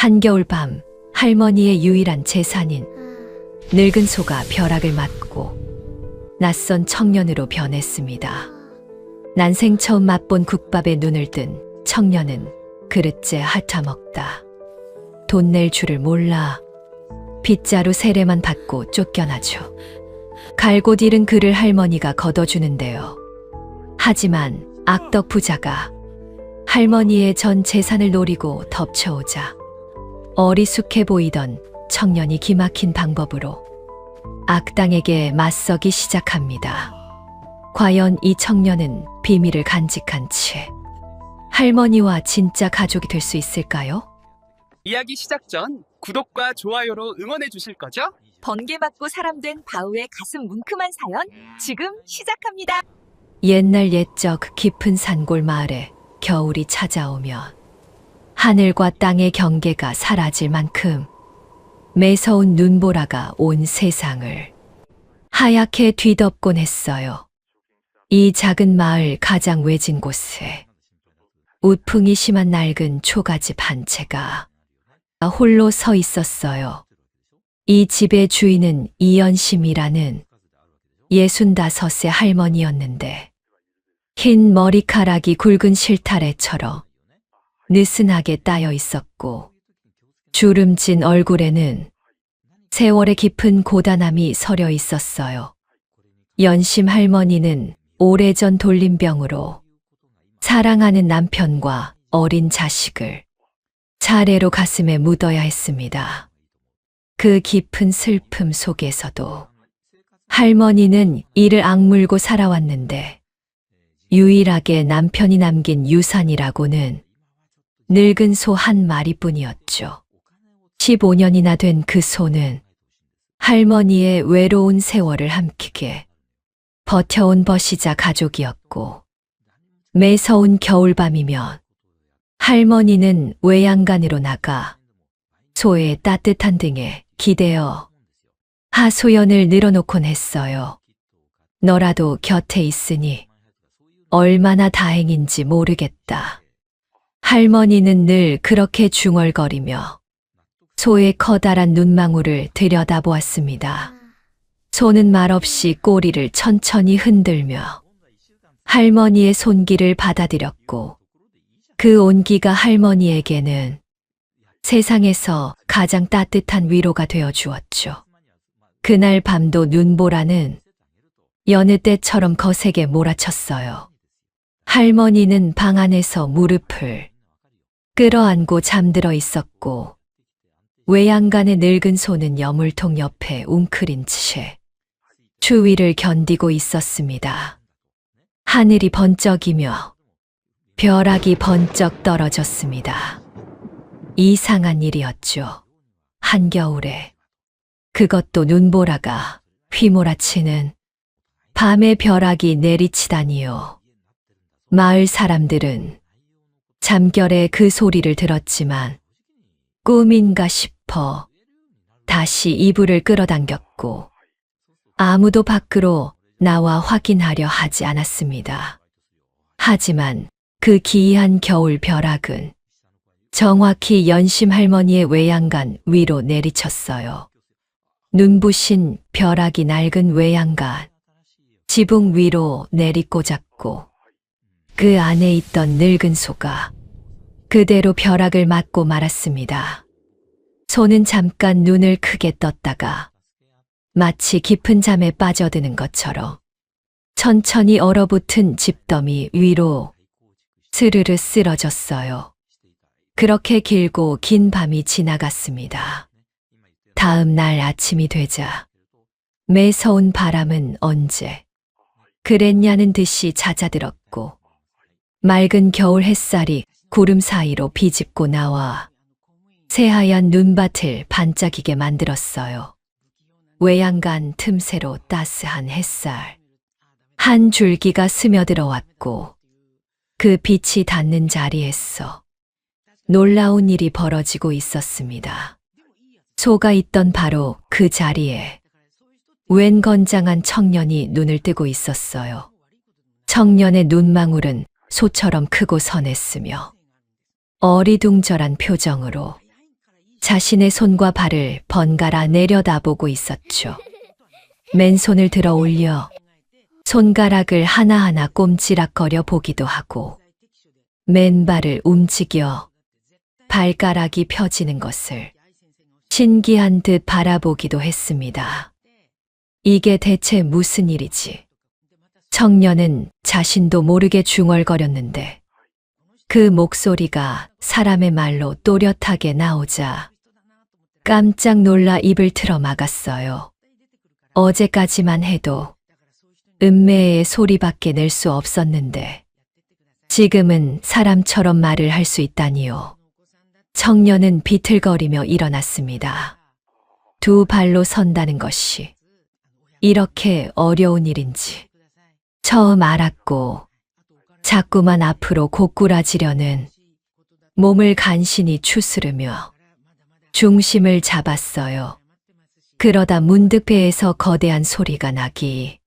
한겨울 밤 할머니의 유일한 재산인 늙은 소가 벼락을 맞고 낯선 청년으로 변했습니다. 난생 처음 맛본 국밥에 눈을 뜬 청년은 그릇째 핥아먹다. 돈 낼 줄을 몰라 빗자루 세례만 받고 쫓겨나죠. 갈곳 잃은 그를 할머니가 걷어주는데요. 하지만 악덕 부자가 할머니의 전 재산을 노리고 덮쳐오자 어리숙해 보이던 청년이 기막힌 방법으로 악당에게 맞서기 시작합니다. 과연 이 청년은 비밀을 간직한 채 할머니와 진짜 가족이 될 수 있을까요? 이야기 시작 전 구독과 좋아요로 응원해 주실 거죠? 번개 맞고 사람 된 바우의 가슴 뭉클한 사연 지금 시작합니다. 옛날 옛적 깊은 산골 마을에 겨울이 찾아오면 하늘과 땅의 경계가 사라질 만큼 매서운 눈보라가 온 세상을 하얗게 뒤덮곤 했어요. 이 작은 마을 가장 외진 곳에 우풍이 심한 낡은 초가집 한 채가 홀로 서 있었어요. 이 집의 주인은 이연심이라는 65의 할머니였는데 흰 머리카락이 굵은 실타래처럼 느슨하게 따여 있었고 주름진 얼굴에는 세월의 깊은 고단함이 서려 있었어요. 연심 할머니는 오래전 돌림병으로 사랑하는 남편과 어린 자식을 차례로 가슴에 묻어야 했습니다. 그 깊은 슬픔 속에서도 할머니는 이를 악물고 살아왔는데 유일하게 남편이 남긴 유산이라고는 늙은 소 한 마리뿐이었죠. 15년이나 된 그 소는 할머니의 외로운 세월을 함께 버텨온 버시자 가족이었고 매서운 겨울밤이면 할머니는 외양간으로 나가 소의 따뜻한 등에 기대어 하소연을 늘어놓곤 했어요. 너라도 곁에 있으니 얼마나 다행인지 모르겠다. 할머니는 늘 그렇게 중얼거리며 소의 커다란 눈망울을 들여다보았습니다. 소는 말없이 꼬리를 천천히 흔들며 할머니의 손길을 받아들였고 그 온기가 할머니에게는 세상에서 가장 따뜻한 위로가 되어 주었죠. 그날 밤도 눈보라는 여느 때처럼 거세게 몰아쳤어요. 할머니는 방 안에서 무릎을 끌어안고 잠들어 있었고 외양간의 늙은 소는 여물통 옆에 웅크린 채 추위를 견디고 있었습니다. 하늘이 번쩍이며 벼락이 번쩍 떨어졌습니다. 이상한 일이었죠. 한겨울에 그것도 눈보라가 휘몰아치는 밤에 벼락이 내리치다니요. 마을 사람들은 잠결에 그 소리를 들었지만 꿈인가 싶어 다시 이불을 끌어당겼고 아무도 밖으로 나와 확인하려 하지 않았습니다. 하지만 그 기이한 겨울 벼락은 정확히 연심 할머니의 외양간 위로 내리쳤어요. 눈부신 벼락이 낡은 외양간 지붕 위로 내리꽂았고 그 안에 있던 늙은 소가 그대로 벼락을 맞고 말았습니다. 소는 잠깐 눈을 크게 떴다가 마치 깊은 잠에 빠져드는 것처럼 천천히 얼어붙은 집더미 위로 스르르 쓰러졌어요. 그렇게 길고 긴 밤이 지나갔습니다. 다음 날 아침이 되자 매서운 바람은 언제 그랬냐는 듯이 잦아들었고 맑은 겨울 햇살이 구름 사이로 비집고 나와 새하얀 눈밭을 반짝이게 만들었어요. 외양간 틈새로 따스한 햇살 한 줄기가 스며들어 왔고 그 빛이 닿는 자리에서 놀라운 일이 벌어지고 있었습니다. 소가 있던 바로 그 자리에 웬 건장한 청년이 눈을 뜨고 있었어요. 청년의 눈망울은 소처럼 크고 선했으며 어리둥절한 표정으로 자신의 손과 발을 번갈아 내려다보고 있었죠. 맨손을 들어 올려 손가락을 하나하나 꼼지락거려 보기도 하고 맨발을 움직여 발가락이 펴지는 것을 신기한 듯 바라보기도 했습니다. 이게 대체 무슨 일이지? 청년은 자신도 모르게 중얼거렸는데 그 목소리가 사람의 말로 또렷하게 나오자 깜짝 놀라 입을 틀어 막았어요. 어제까지만 해도 음매의 소리밖에 낼 수 없었는데 지금은 사람처럼 말을 할 수 있다니요. 청년은 비틀거리며 일어났습니다. 두 발로 선다는 것이 이렇게 어려운 일인지 처음 알았고 자꾸만 앞으로 고꾸라지려는 몸을 간신히 추스르며 중심을 잡았어요. 그러다 문득 배에서 거대한 소리가 나기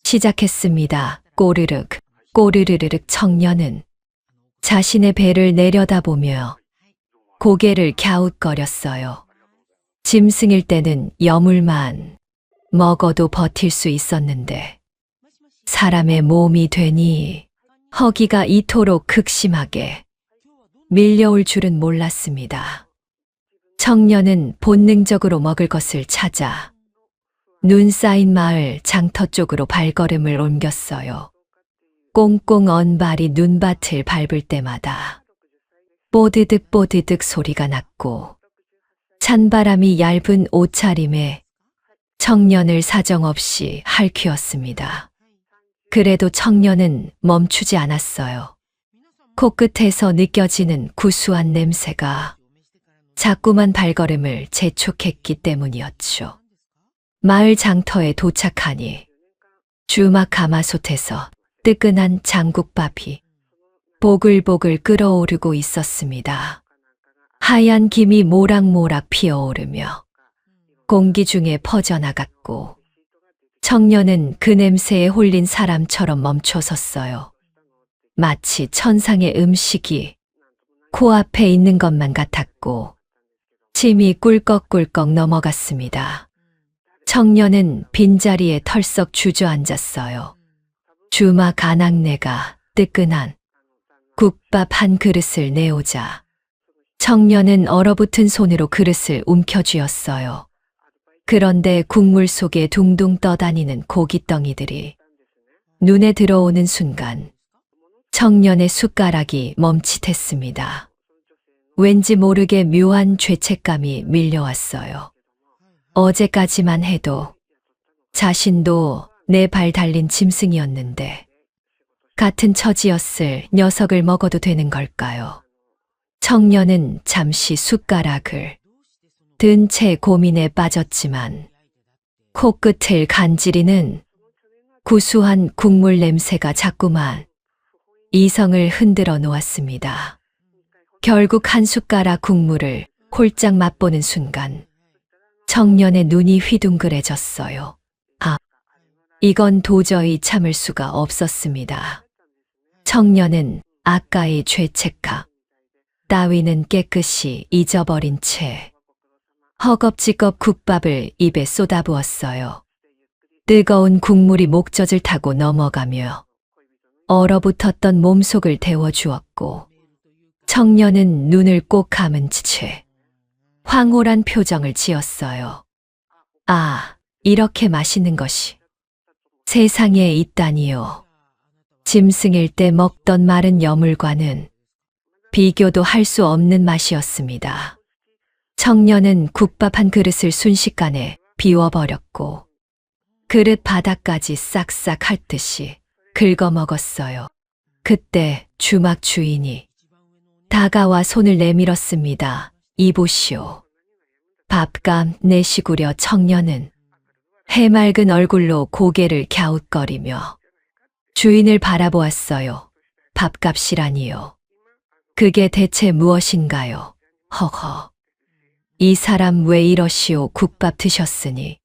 시작했습니다. 꼬르륵, 꼬르르르륵. 청년은 자신의 배를 내려다보며 고개를 갸웃거렸어요. 짐승일 때는 여물만 먹어도 버틸 수 있었는데 사람의 몸이 되니 허기가 이토록 극심하게 밀려올 줄은 몰랐습니다. 청년은 본능적으로 먹을 것을 찾아 눈 쌓인 마을 장터 쪽으로 발걸음을 옮겼어요. 꽁꽁 언 발이 눈밭을 밟을 때마다 뽀드득 뽀드득 소리가 났고 찬바람이 얇은 옷차림에 청년을 사정없이 핥히었습니다. 그래도 청년은 멈추지 않았어요. 코끝에서 느껴지는 구수한 냄새가 자꾸만 발걸음을 재촉했기 때문이었죠. 마을 장터에 도착하니 주막 가마솥에서 뜨끈한 장국밥이 보글보글 끓어오르고 있었습니다. 하얀 김이 모락모락 피어오르며 공기 중에 퍼져나갔고 청년은 그 냄새에 홀린 사람처럼 멈춰섰어요. 마치 천상의 음식이 코앞에 있는 것만 같았고 침이 꿀꺽꿀꺽 넘어갔습니다. 청년은 빈자리에 털썩 주저앉았어요. 주막 아낙네가 뜨끈한 국밥 한 그릇을 내오자 청년은 얼어붙은 손으로 그릇을 움켜쥐었어요. 그런데 국물 속에 둥둥 떠다니는 고깃덩이들이 눈에 들어오는 순간 청년의 숟가락이 멈칫했습니다. 왠지 모르게 묘한 죄책감이 밀려왔어요. 어제까지만 해도 자신도 내 발 달린 짐승이었는데 같은 처지였을 녀석을 먹어도 되는 걸까요? 청년은 잠시 숟가락을 든 채 고민에 빠졌지만 코끝을 간지리는 구수한 국물 냄새가 자꾸만 이성을 흔들어 놓았습니다. 결국 한 숟가락 국물을 홀짝 맛보는 순간 청년의 눈이 휘둥그레졌어요. 아, 이건 도저히 참을 수가 없었습니다. 청년은 아까의 죄책감 따위는 깨끗이 잊어버린 채 허겁지겁 국밥을 입에 쏟아부었어요. 뜨거운 국물이 목젖을 타고 넘어가며 얼어붙었던 몸속을 데워주었고 청년은 눈을 꼭 감은 채 황홀한 표정을 지었어요. 아, 이렇게 맛있는 것이 세상에 있다니요. 짐승일 때 먹던 마른 여물과는 비교도 할 수 없는 맛이었습니다. 청년은 국밥 한 그릇을 순식간에 비워버렸고 그릇 바닥까지 싹싹 핥듯이 긁어먹었어요. 그때 주막 주인이 다가와 손을 내밀었습니다. 이보시오. 밥값 내시구려. 청년은 해맑은 얼굴로 고개를 갸웃거리며 주인을 바라보았어요. 밥값이라니요. 그게 대체 무엇인가요? 허허. 이 사람 왜 이러시오. 국밥 드셨으니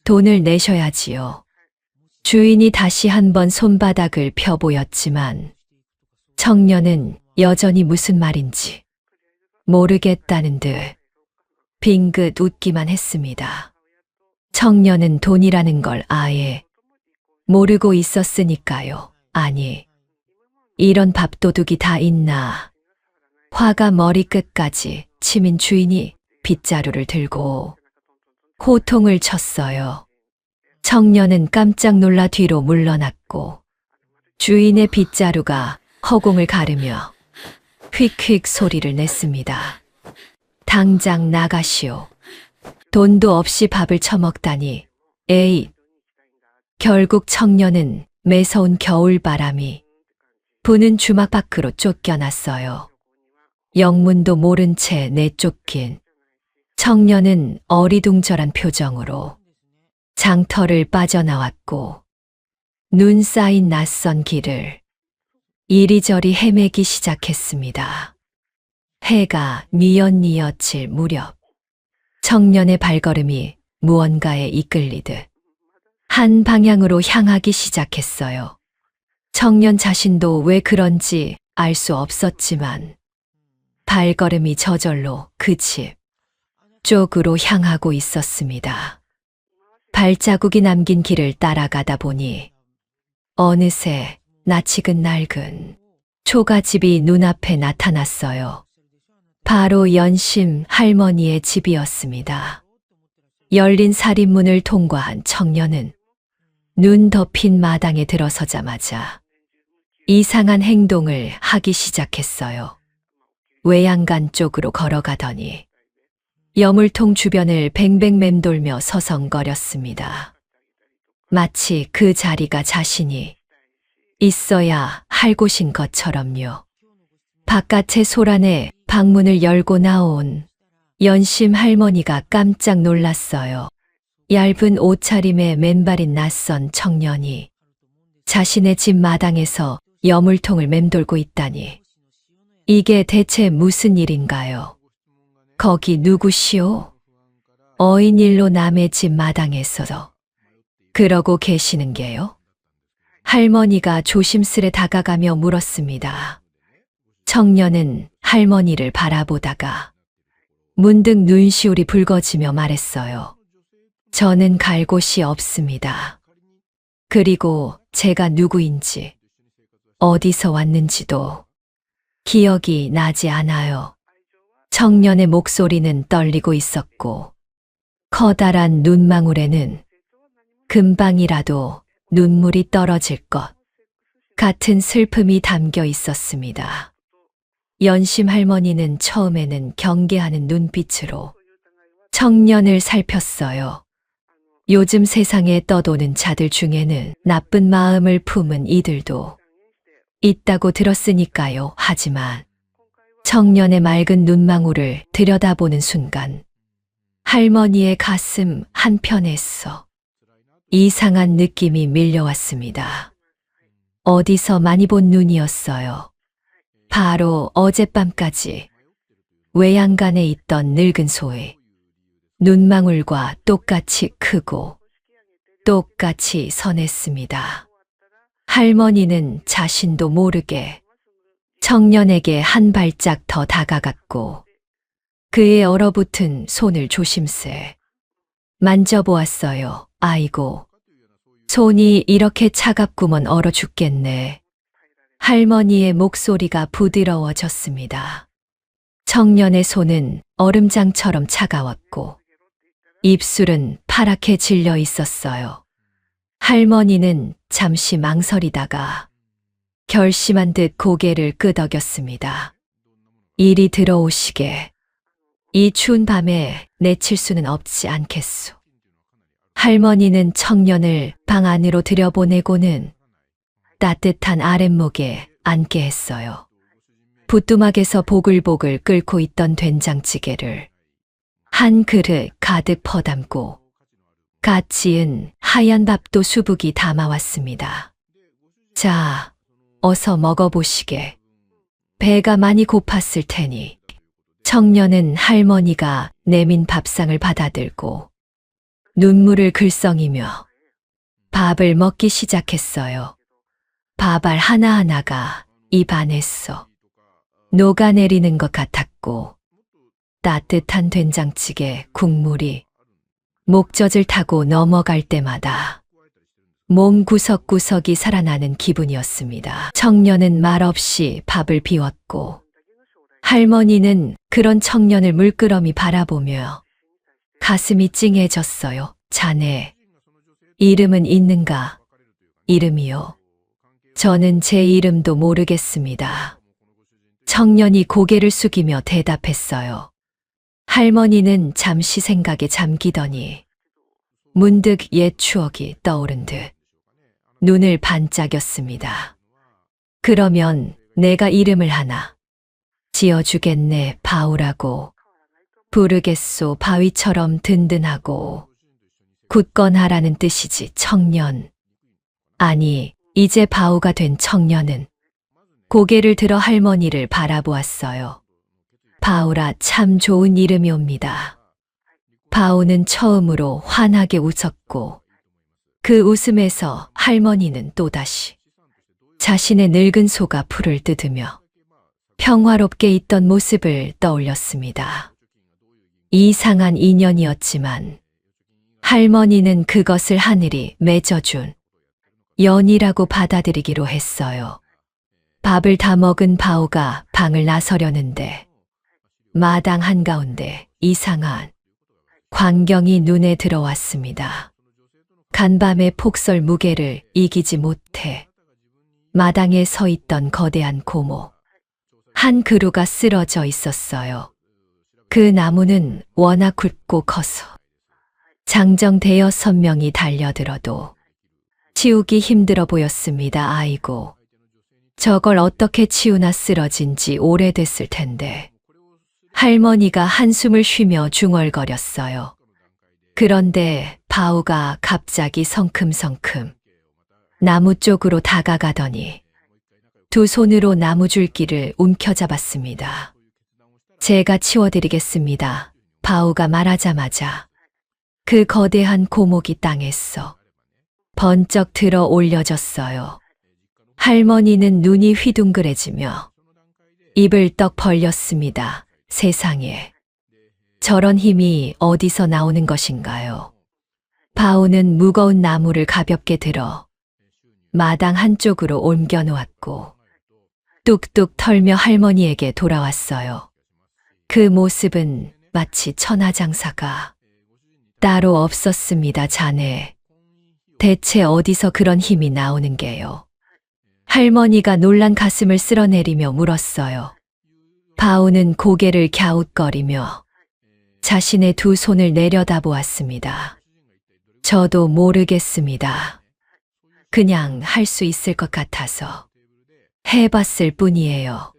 돈을 내셔야지요. 주인이 다시 한번 손바닥을 펴보였지만 청년은 여전히 무슨 말인지 모르겠다는 듯 빙긋 웃기만 했습니다. 청년은 돈이라는 걸 아예 모르고 있었으니까요. 아니, 이런 밥도둑이 다 있나. 화가 머리끝까지 치민 주인이 빗자루를 들고 호통을 쳤어요. 청년은 깜짝 놀라 뒤로 물러났고 주인의 빗자루가 허공을 가르며 휙휙 소리를 냈습니다. 당장 나가시오. 돈도 없이 밥을 처먹다니. 에이. 결국 청년은 매서운 겨울바람이 부는 주막 밖으로 쫓겨났어요. 영문도 모른 채 내쫓긴 청년은 어리둥절한 표정으로 장터를 빠져나왔고 눈 쌓인 낯선 길을 이리저리 헤매기 시작했습니다. 해가 뉘엿뉘엿 질 무렵 청년의 발걸음이 무언가에 이끌리듯 한 방향으로 향하기 시작했어요. 청년 자신도 왜 그런지 알 수 없었지만 발걸음이 저절로 그 집 쪽으로 향하고 있었습니다. 발자국이 남긴 길을 따라가다 보니 어느새 낯익은 낡은 초가집이 눈앞에 나타났어요. 바로 연심 할머니의 집이었습니다. 열린 살인문을 통과한 청년은 눈 덮인 마당에 들어서자마자 이상한 행동을 하기 시작했어요. 외양간 쪽으로 걸어가더니 여물통 주변을 뱅뱅 맴돌며 서성거렸습니다. 마치 그 자리가 자신이 있어야 할 곳인 것처럼요. 바깥의 소란에 방문을 열고 나온 연심 할머니가 깜짝 놀랐어요. 얇은 옷차림에 맨발인 낯선 청년이 자신의 집 마당에서 여물통을 맴돌고 있다니. 이게 대체 무슨 일인가요? 거기 누구시오? 어인일로 남의 집 마당에서 그러고 계시는 게요? 할머니가 조심스레 다가가며 물었습니다. 청년은 할머니를 바라보다가 문득 눈시울이 붉어지며 말했어요. 저는 갈 곳이 없습니다. 그리고 제가 누구인지, 어디서 왔는지도 기억이 나지 않아요. 청년의 목소리는 떨리고 있었고 커다란 눈망울에는 금방이라도 눈물이 떨어질 것 같은 슬픔이 담겨 있었습니다. 연심 할머니는 처음에는 경계하는 눈빛으로 청년을 살폈어요. 요즘 세상에 떠도는 자들 중에는 나쁜 마음을 품은 이들도 있다고 들었으니까요. 하지만 청년의 맑은 눈망울을 들여다보는 순간 할머니의 가슴 한편에서 이상한 느낌이 밀려왔습니다. 어디서 많이 본 눈이었어요. 바로 어젯밤까지 외양간에 있던 늙은 소의 눈망울과 똑같이 크고 똑같이 선했습니다. 할머니는 자신도 모르게 청년에게 한 발짝 더 다가갔고 그의 얼어붙은 손을 조심스레 만져보았어요. 아이고, 손이 이렇게 차갑구먼 얼어 죽겠네. 할머니의 목소리가 부드러워졌습니다. 청년의 손은 얼음장처럼 차가웠고 입술은 파랗게 질려 있었어요. 할머니는 잠시 망설이다가 결심한 듯 고개를 끄덕였습니다. 이리 들어오시게. 이 추운 밤에 내칠 수는 없지 않겠소. 할머니는 청년을 방 안으로 들여보내고는 따뜻한 아랫목에 앉게 했어요. 부뚜막에서 보글보글 끓고 있던 된장찌개를 한 그릇 가득 퍼담고 갓 지은 하얀 밥도 수북이 담아왔습니다. 자, 어서 먹어보시게. 배가 많이 고팠을 테니. 청년은 할머니가 내민 밥상을 받아들고 눈물을 글썽이며 밥을 먹기 시작했어요. 밥알 하나하나가 입 안에서 녹아내리는 것 같았고 따뜻한 된장찌개, 국물이 목젖을 타고 넘어갈 때마다 몸 구석구석이 살아나는 기분이었습니다. 청년은 말없이 밥을 비웠고 할머니는 그런 청년을 물끄러미 바라보며 가슴이 찡해졌어요. 자네, 이름은 있는가? 이름이요. 저는 제 이름도 모르겠습니다. 청년이 고개를 숙이며 대답했어요. 할머니는 잠시 생각에 잠기더니 문득 옛 추억이 떠오른 듯 눈을 반짝였습니다. 그러면 내가 이름을 하나 지어주겠네. 바우라고 부르겠소. 바위처럼 든든하고 굳건하라는 뜻이지. 청년. 아니, 이제 바우가 된 청년은 고개를 들어 할머니를 바라보았어요. 바우라, 참 좋은 이름이옵니다. 바우는 처음으로 환하게 웃었고 그 웃음에서 할머니는 또다시 자신의 늙은 소가 풀을 뜯으며 평화롭게 있던 모습을 떠올렸습니다. 이상한 인연이었지만 할머니는 그것을 하늘이 맺어준 연이라고 받아들이기로 했어요. 밥을 다 먹은 바우가 방을 나서려는데 마당 한가운데 이상한 광경이 눈에 들어왔습니다. 간밤의 폭설 무게를 이기지 못해 마당에 서 있던 거대한 고모. 한 그루가 쓰러져 있었어요. 그 나무는 워낙 굵고 커서 장정 대여섯 명이 달려들어도 치우기 힘들어 보였습니다. 아이고, 저걸 어떻게 치우나 쓰러진 지 오래됐을 텐데. 할머니가 한숨을 쉬며 중얼거렸어요. 그런데 바우가 갑자기 성큼성큼 나무 쪽으로 다가가더니 두 손으로 나무 줄기를 움켜잡았습니다. 제가 치워드리겠습니다. 바우가 말하자마자 그 거대한 고목이 땅에서 번쩍 들어 올려졌어요. 할머니는 눈이 휘둥그레지며 입을 떡 벌렸습니다. 세상에, 저런 힘이 어디서 나오는 것인가요? 바우는 무거운 나무를 가볍게 들어 마당 한쪽으로 옮겨 놓았고 뚝뚝 털며 할머니에게 돌아왔어요. 그 모습은 마치 천하장사가 따로 없었습니다. 자네, 대체 어디서 그런 힘이 나오는 게요? 할머니가 놀란 가슴을 쓸어내리며 물었어요. 바우는 고개를 갸웃거리며 자신의 두 손을 내려다보았습니다. 저도 모르겠습니다. 그냥 할 수 있을 것 같아서 해봤을 뿐이에요.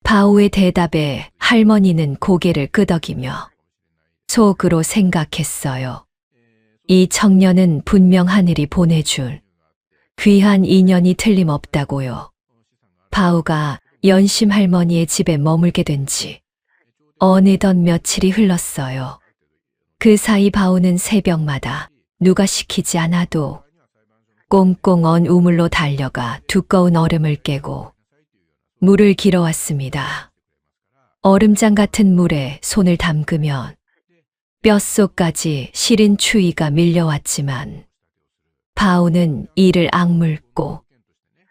바우의 대답에 할머니는 고개를 끄덕이며 속으로 생각했어요. 이 청년은 분명 하늘이 보내준 귀한 인연이 틀림없다고요. 바우가 연심 할머니의 집에 머물게 된 지 어느덧 며칠이 흘렀어요. 그 사이 바우는 새벽마다 누가 시키지 않아도 꽁꽁 언 우물로 달려가 두꺼운 얼음을 깨고 물을 길어왔습니다. 얼음장 같은 물에 손을 담그면 뼛속까지 시린 추위가 밀려왔지만 바우는 이를 악물고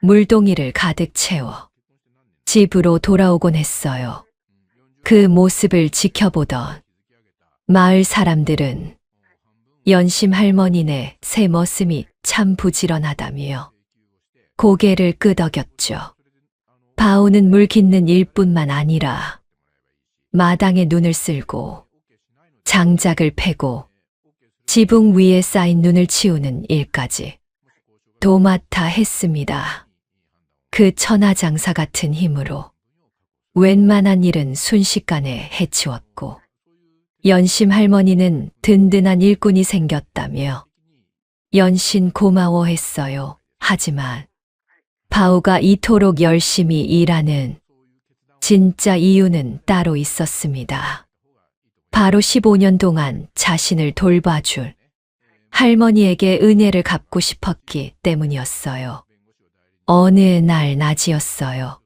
물동이를 가득 채워 집으로 돌아오곤 했어요. 그 모습을 지켜보던 마을 사람들은 연심 할머니네 새 머슴이 참 부지런하다며 고개를 끄덕였죠. 바우는 물 깃는 일뿐만 아니라 마당에 눈을 쓸고 장작을 패고 지붕 위에 쌓인 눈을 치우는 일까지 도맡아 했습니다. 그 천하장사 같은 힘으로 웬만한 일은 순식간에 해치웠고 연심 할머니는 든든한 일꾼이 생겼다며 연신 고마워했어요. 하지만 바우가 이토록 열심히 일하는 진짜 이유는 따로 있었습니다. 바로 15년 동안 자신을 돌봐줄 할머니에게 은혜를 갚고 싶었기 때문이었어요. 어느 날 낮이었어요.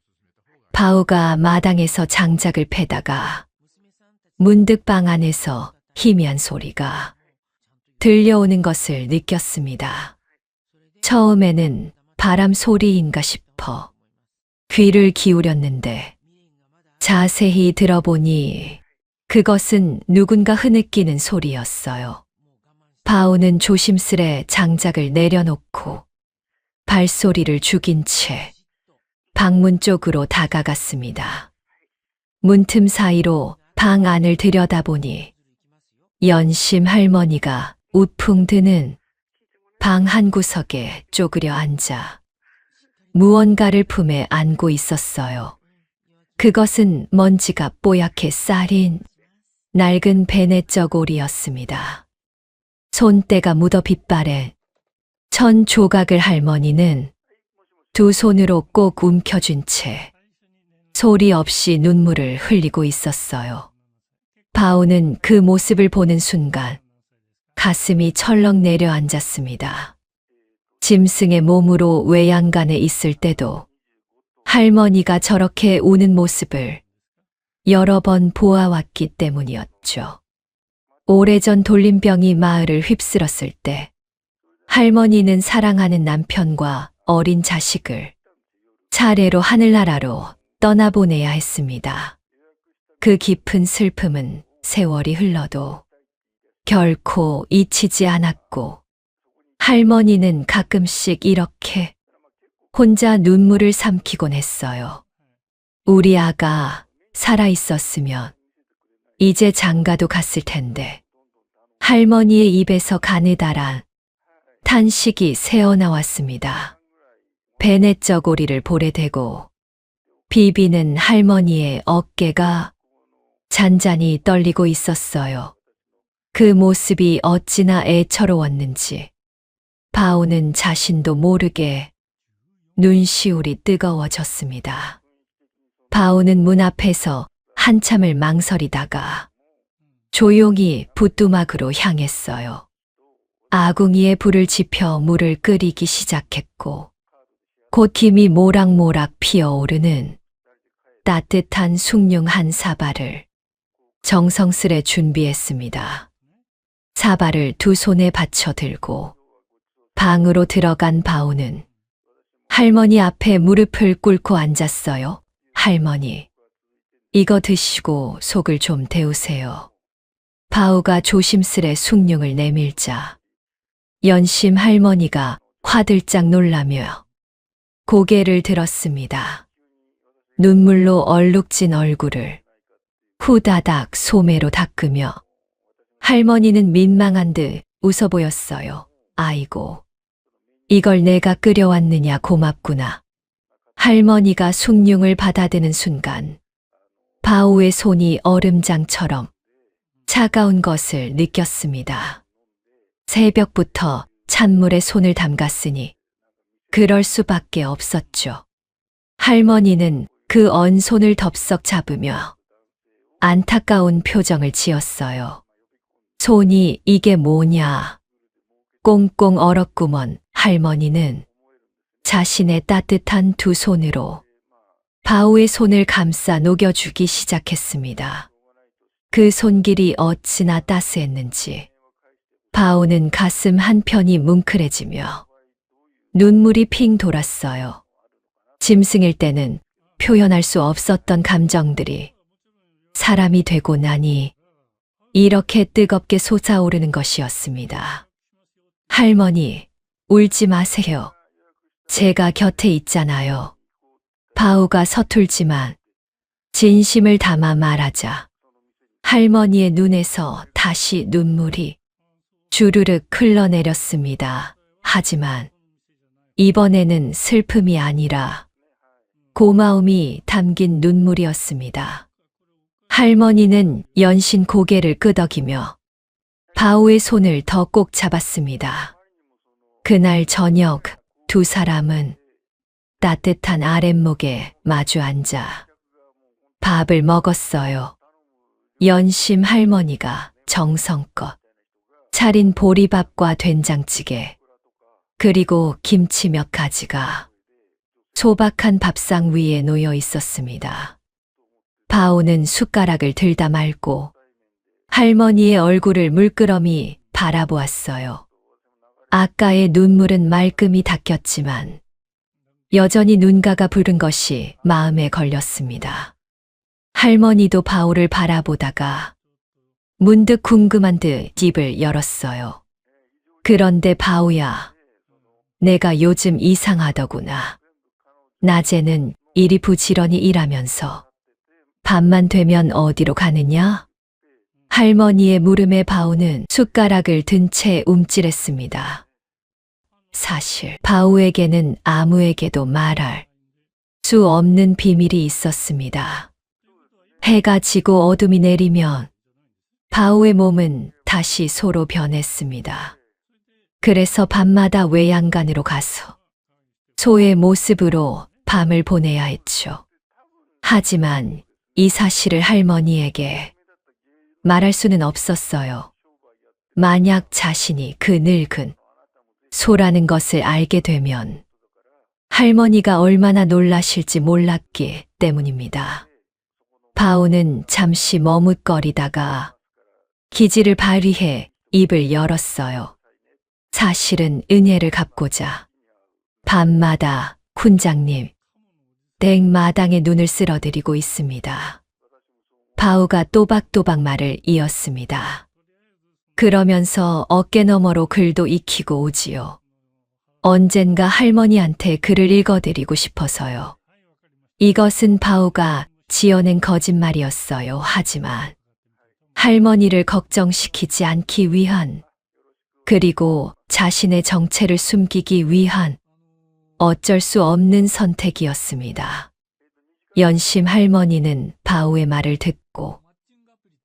바우가 마당에서 장작을 패다가 문득 방 안에서 희미한 소리가 들려오는 것을 느꼈습니다. 처음에는 바람 소리인가 싶어 귀를 기울였는데 자세히 들어보니 그것은 누군가 흐느끼는 소리였어요. 바오는 조심스레 장작을 내려놓고 발소리를 죽인 채 방문 쪽으로 다가갔습니다. 문틈 사이로 방 안을 들여다보니 연심 할머니가 우풍 드는 방 한 구석에 쪼그려 앉아 무언가를 품에 안고 있었어요. 그것은 먼지가 뽀얗게 쌓인 낡은 베네저고리였습니다. 손때가 묻어 빗발에 천 조각을 할머니는 두 손으로 꼭 움켜쥔 채 소리 없이 눈물을 흘리고 있었어요. 바오는 그 모습을 보는 순간 가슴이 철렁 내려앉았습니다. 짐승의 몸으로 외양간에 있을 때도 할머니가 저렇게 우는 모습을 여러 번 보아왔기 때문이었죠. 오래전 돌림병이 마을을 휩쓸었을 때 할머니는 사랑하는 남편과 어린 자식을 차례로 하늘나라로 떠나보내야 했습니다. 그 깊은 슬픔은 세월이 흘러도 결코 잊히지 않았고 할머니는 가끔씩 이렇게 혼자 눈물을 삼키곤 했어요. 우리 아가 살아 있었으면 이제 장가도 갔을 텐데 할머니의 입에서 가느다란 탄식이 새어나왔습니다. 베네저고리를 볼에 대고 비비는 할머니의 어깨가 잔잔히 떨리고 있었어요. 그 모습이 어찌나 애처로웠는지 바오는 자신도 모르게 눈시울이 뜨거워졌습니다. 바오는 문 앞에서 한참을 망설이다가 조용히 붓두막으로 향했어요. 아궁이에 불을 지펴 물을 끓이기 시작했고 곧 김이 모락모락 피어오르는 따뜻한 숭늉 한 사발을 정성스레 준비했습니다. 사발을 두 손에 받쳐 들고 방으로 들어간 바오는 할머니 앞에 무릎을 꿇고 앉았어요. 할머니, 이거 드시고 속을 좀 데우세요. 바오가 조심스레 숭늉을 내밀자 연심 할머니가 화들짝 놀라며 고개를 들었습니다. 눈물로 얼룩진 얼굴을 후다닥 소매로 닦으며 할머니는 민망한 듯 웃어 보였어요. 아이고, 이걸 내가 끓여왔느냐 고맙구나. 할머니가 숭늉을 받아드는 순간 바오의 손이 얼음장처럼 차가운 것을 느꼈습니다. 새벽부터 찬물에 손을 담갔으니 그럴 수밖에 없었죠. 할머니는 그 언 손을 덥석 잡으며 안타까운 표정을 지었어요. 손이 이게 뭐냐. 꽁꽁 얼었구먼. 할머니는 자신의 따뜻한 두 손으로 바오의 손을 감싸 녹여주기 시작했습니다. 그 손길이 어찌나 따스했는지 바오는 가슴 한편이 뭉클해지며 눈물이 핑 돌았어요. 짐승일 때는 표현할 수 없었던 감정들이 사람이 되고 나니 이렇게 뜨겁게 솟아오르는 것이었습니다. 할머니, 울지 마세요. 제가 곁에 있잖아요. 바오가 서툴지만 진심을 담아 말하자 할머니의 눈에서 다시 눈물이 주르륵 흘러내렸습니다. 하지만 이번에는 슬픔이 아니라 고마움이 담긴 눈물이었습니다. 할머니는 연신 고개를 끄덕이며 바오의 손을 더 꼭 잡았습니다. 그날 저녁 두 사람은 따뜻한 아랫목에 마주 앉아 밥을 먹었어요. 연심 할머니가 정성껏 차린 보리밥과 된장찌개, 그리고 김치 몇 가지가 소박한 밥상 위에 놓여 있었습니다. 바오는 숟가락을 들다 말고 할머니의 얼굴을 물끄러미 바라보았어요. 아까의 눈물은 말끔히 닦였지만 여전히 눈가가 부른 것이 마음에 걸렸습니다. 할머니도 바오를 바라보다가 문득 궁금한 듯 입을 열었어요. 그런데 바오야, 내가 요즘 이상하더구나. 낮에는 이리 부지런히 일하면서 밤만 되면 어디로 가느냐? 할머니의 물음에 바오는 숟가락을 든 채 움찔했습니다. 사실 바오에게는 아무에게도 말할 수 없는 비밀이 있었습니다. 해가 지고 어둠이 내리면 바오의 몸은 다시 소로 변했습니다. 그래서 밤마다 외양간으로 가서 소의 모습으로 밤을 보내야 했죠. 하지만 이 사실을 할머니에게 말할 수는 없었어요. 만약 자신이 그 늙은 소라는 것을 알게 되면 할머니가 얼마나 놀라실지 몰랐기 때문입니다. 바오는 잠시 머뭇거리다가 기지를 발휘해 입을 열었어요. 사실은 은혜를 갚고자 밤마다 훈장님 댁 마당에 눈을 쓸어드리고 있습니다. 바오가 또박또박 말을 이었습니다. 그러면서 어깨너머로 글도 익히고 오지요. 언젠가 할머니한테 글을 읽어드리고 싶어서요. 이것은 바오가 지어낸 거짓말이었어요. 하지만 할머니를 걱정시키지 않기 위한, 그리고 자신의 정체를 숨기기 위한 어쩔 수 없는 선택이었습니다. 연심 할머니는 바오의 말을 듣고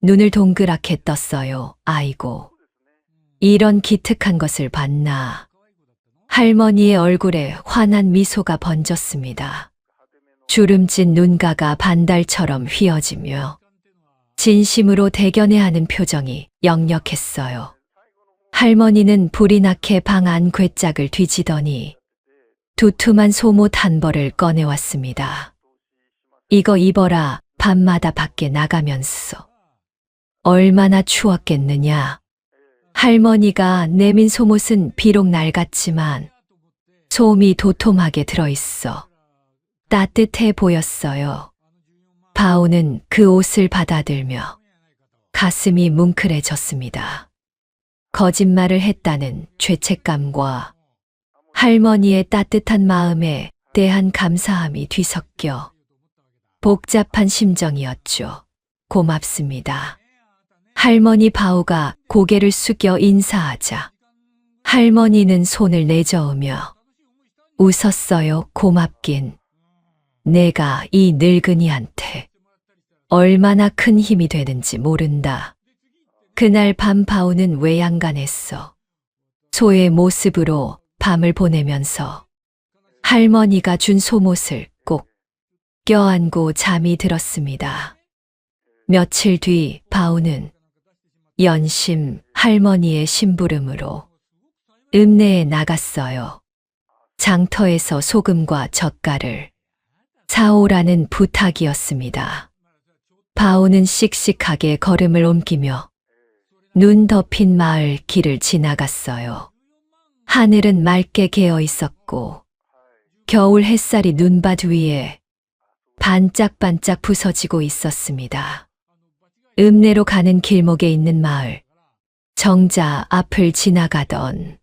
눈을 동그랗게 떴어요. 아이고, 이런 기특한 것을 봤나. 할머니의 얼굴에 환한 미소가 번졌습니다. 주름진 눈가가 반달처럼 휘어지며 진심으로 대견해 하는 표정이 역력했어요. 할머니는 불이 나게 방 안 괴짝을 뒤지더니 두툼한 소못 한 벌을 꺼내왔습니다. 이거 입어라. 밤마다 밖에 나가면서 얼마나 추웠겠느냐. 할머니가 내민 소못은 비록 낡았지만 솜이 도톰하게 들어있어 따뜻해 보였어요. 바오는 그 옷을 받아들며 가슴이 뭉클해졌습니다. 거짓말을 했다는 죄책감과 할머니의 따뜻한 마음에 대한 감사함이 뒤섞여 복잡한 심정이었죠. 고맙습니다. 할머니. 바오가 고개를 숙여 인사하자 할머니는 손을 내저으며 웃었어요. 고맙긴. 내가 이 늙은이한테 얼마나 큰 힘이 되는지 모른다. 그날 밤 바오는 외양간에서 소의 모습으로 밤을 보내면서 할머니가 준 소못을 꼭 껴안고 잠이 들었습니다. 며칠 뒤 바오는 연심 할머니의 심부름으로 읍내에 나갔어요. 장터에서 소금과 젓갈을 사오라는 부탁이었습니다. 바오는 씩씩하게 걸음을 옮기며 눈 덮인 마을 길을 지나갔어요. 하늘은 맑게 개어 있었고 겨울 햇살이 눈밭 위에 반짝반짝 부서지고 있었습니다. 읍내로 가는 길목에 있는 마을 정자 앞을 지나가던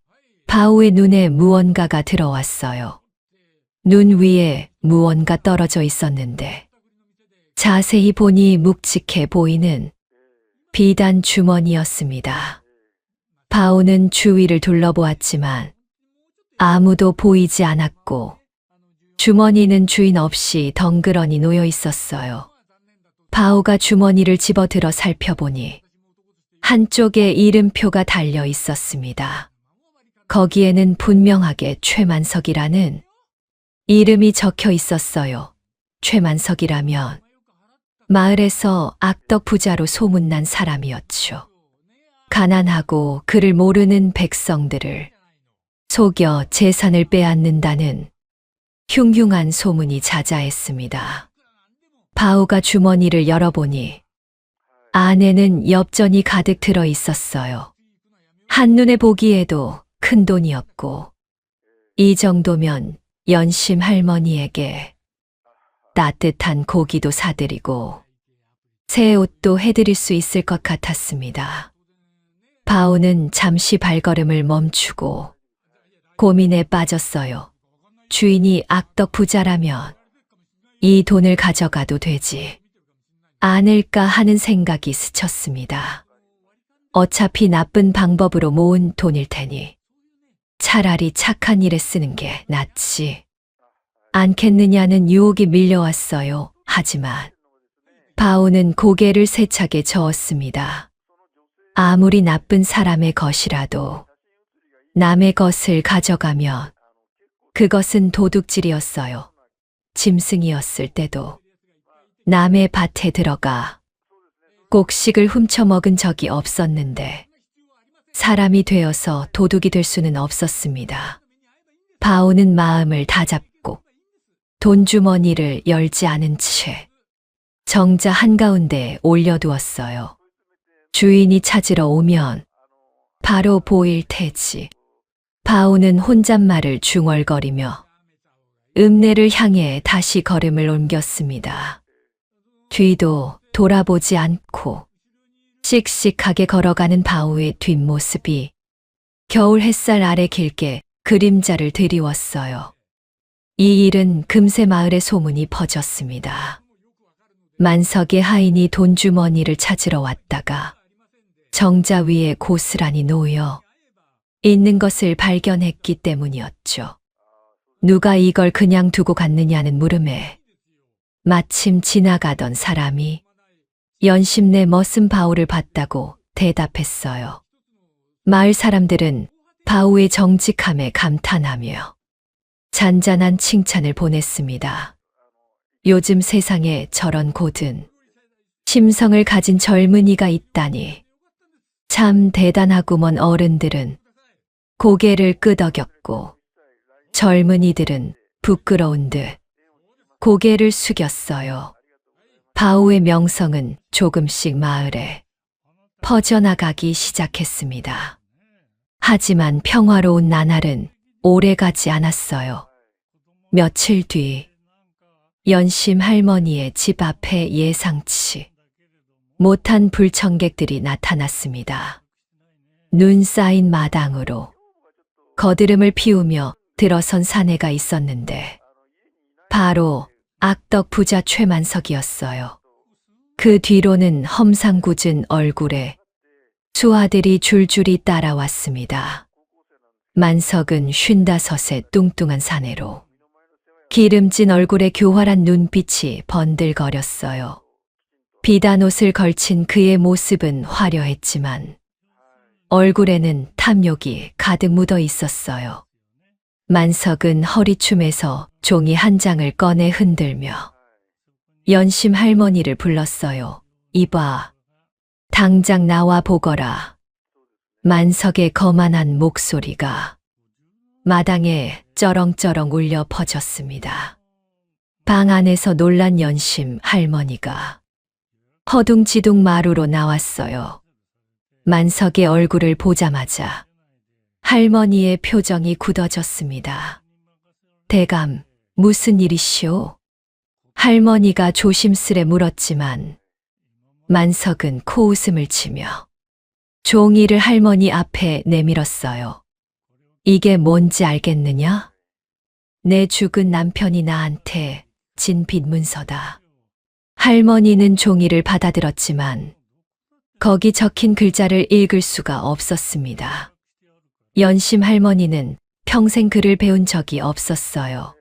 바오의 눈에 무언가가 들어왔어요. 눈 위에 무언가 떨어져 있었는데 자세히 보니 묵직해 보이는 비단 주머니였습니다. 바오는 주위를 둘러보았지만 아무도 보이지 않았고 주머니는 주인 없이 덩그러니 놓여 있었어요. 바오가 주머니를 집어들어 살펴보니 한쪽에 이름표가 달려 있었습니다. 거기에는 분명하게 최만석이라는 이름이 적혀 있었어요. 최만석이라면 마을에서 악덕 부자로 소문난 사람이었죠. 가난하고 그를 모르는 백성들을 속여 재산을 빼앗는다는 흉흉한 소문이 자자했습니다. 바오가 주머니를 열어보니 안에는 엽전이 가득 들어 있었어요. 한눈에 보기에도 큰 돈이었고, 이 정도면 연심 할머니에게 따뜻한 고기도 사드리고 새 옷도 해드릴 수 있을 것 같았습니다. 바오는 잠시 발걸음을 멈추고 고민에 빠졌어요. 주인이 악덕 부자라면 이 돈을 가져가도 되지 않을까 하는 생각이 스쳤습니다. 어차피 나쁜 방법으로 모은 돈일 테니 차라리 착한 일에 쓰는 게 낫지 않겠느냐는 유혹이 밀려왔어요. 하지만 바오는 고개를 세차게 저었습니다. 아무리 나쁜 사람의 것이라도 남의 것을 가져가면 그것은 도둑질이었어요. 짐승이었을 때도 남의 밭에 들어가 곡식을 훔쳐먹은 적이 없었는데 사람이 되어서 도둑이 될 수는 없었습니다. 바오는 마음을 다잡고 돈주머니를 열지 않은 채 정자 한가운데 올려두었어요. 주인이 찾으러 오면 바로 보일 테지. 바오는 혼잣말을 중얼거리며 읍내를 향해 다시 걸음을 옮겼습니다. 뒤도 돌아보지 않고 씩씩하게 걸어가는 바오의 뒷모습이 겨울 햇살 아래 길게 그림자를 드리웠어요. 이 일은 금세 마을에 소문이 퍼졌습니다. 만석의 하인이 돈주머니를 찾으러 왔다가 정자 위에 고스란히 놓여 있는 것을 발견했기 때문이었죠. 누가 이걸 그냥 두고 갔느냐는 물음에 마침 지나가던 사람이 연심내 머슴 바오를 봤다고 대답했어요. 마을 사람들은 바오의 정직함에 감탄하며 잔잔한 칭찬을 보냈습니다. 요즘 세상에 저런 고든 심성을 가진 젊은이가 있다니 참 대단하구먼. 어른들은 고개를 끄덕였고 젊은이들은 부끄러운 듯 고개를 숙였어요. 바오의 명성은 조금씩 마을에 퍼져나가기 시작했습니다. 하지만 평화로운 나날은 오래가지 않았어요. 며칠 뒤 연심 할머니의 집 앞에 예상치 못한 불청객들이 나타났습니다. 눈 쌓인 마당으로 거드름을 피우며 들어선 사내가 있었는데 바로 악덕 부자 최만석이었어요. 그 뒤로는 험상궂은 얼굴에 수하들이 줄줄이 따라왔습니다. 만석은 55의 뚱뚱한 사내로 기름진 얼굴에 교활한 눈빛이 번들거렸어요. 비단 옷을 걸친 그의 모습은 화려했지만 얼굴에는 탐욕이 가득 묻어 있었어요. 만석은 허리춤에서 종이 한 장을 꺼내 흔들며 연심 할머니를 불렀어요. 이봐, 당장 나와 보거라. 만석의 거만한 목소리가 마당에 쩌렁쩌렁 울려 퍼졌습니다. 방 안에서 놀란 연심 할머니가 허둥지둥 마루로 나왔어요. 만석의 얼굴을 보자마자 할머니의 표정이 굳어졌습니다. 대감, 무슨 일이시오? 할머니가 조심스레 물었지만 만석은 코웃음을 치며 종이를 할머니 앞에 내밀었어요. 이게 뭔지 알겠느냐? 내 죽은 남편이 나한테 진 빚문서다. 할머니는 종이를 받아들었지만 거기 적힌 글자를 읽을 수가 없었습니다. 연심 할머니는 평생 글을 배운 적이 없었어요.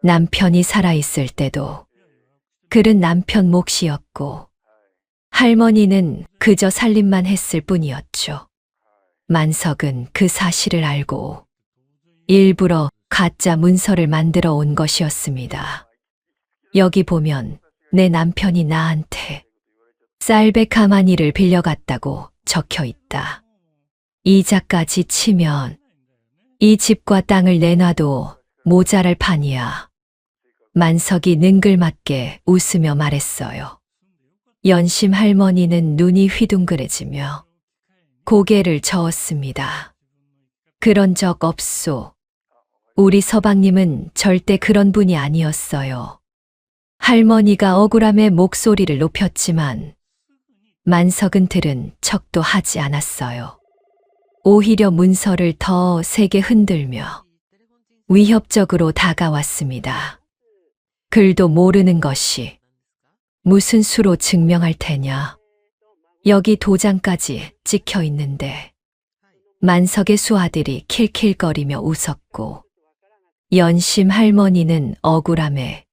남편이 살아있을 때도 글은 남편 몫이었고 할머니는 그저 살림만 했을 뿐이었죠. 만석은 그 사실을 알고 일부러 가짜 문서를 만들어 온 것이었습니다. 여기 보면 내 남편이 나한테 쌀백가마니를 빌려갔다고 적혀 있다. 이자까지 치면 이 집과 땅을 내놔도 모자랄 판이야. 만석이 능글맞게 웃으며 말했어요. 연심 할머니는 눈이 휘둥그레지며 고개를 저었습니다. 그런 적 없소. 우리 서방님은 절대 그런 분이 아니었어요. 할머니가 억울함에 목소리를 높였지만 만석은 들은 척도 하지 않았어요. 오히려 문서를 더 세게 흔들며 위협적으로 다가왔습니다. 글도 모르는 것이 무슨 수로 증명할 테냐. 여기 도장까지 찍혀 있는데. 만석의 수아들이 킬킬거리며 웃었고 연심 할머니는 억울함에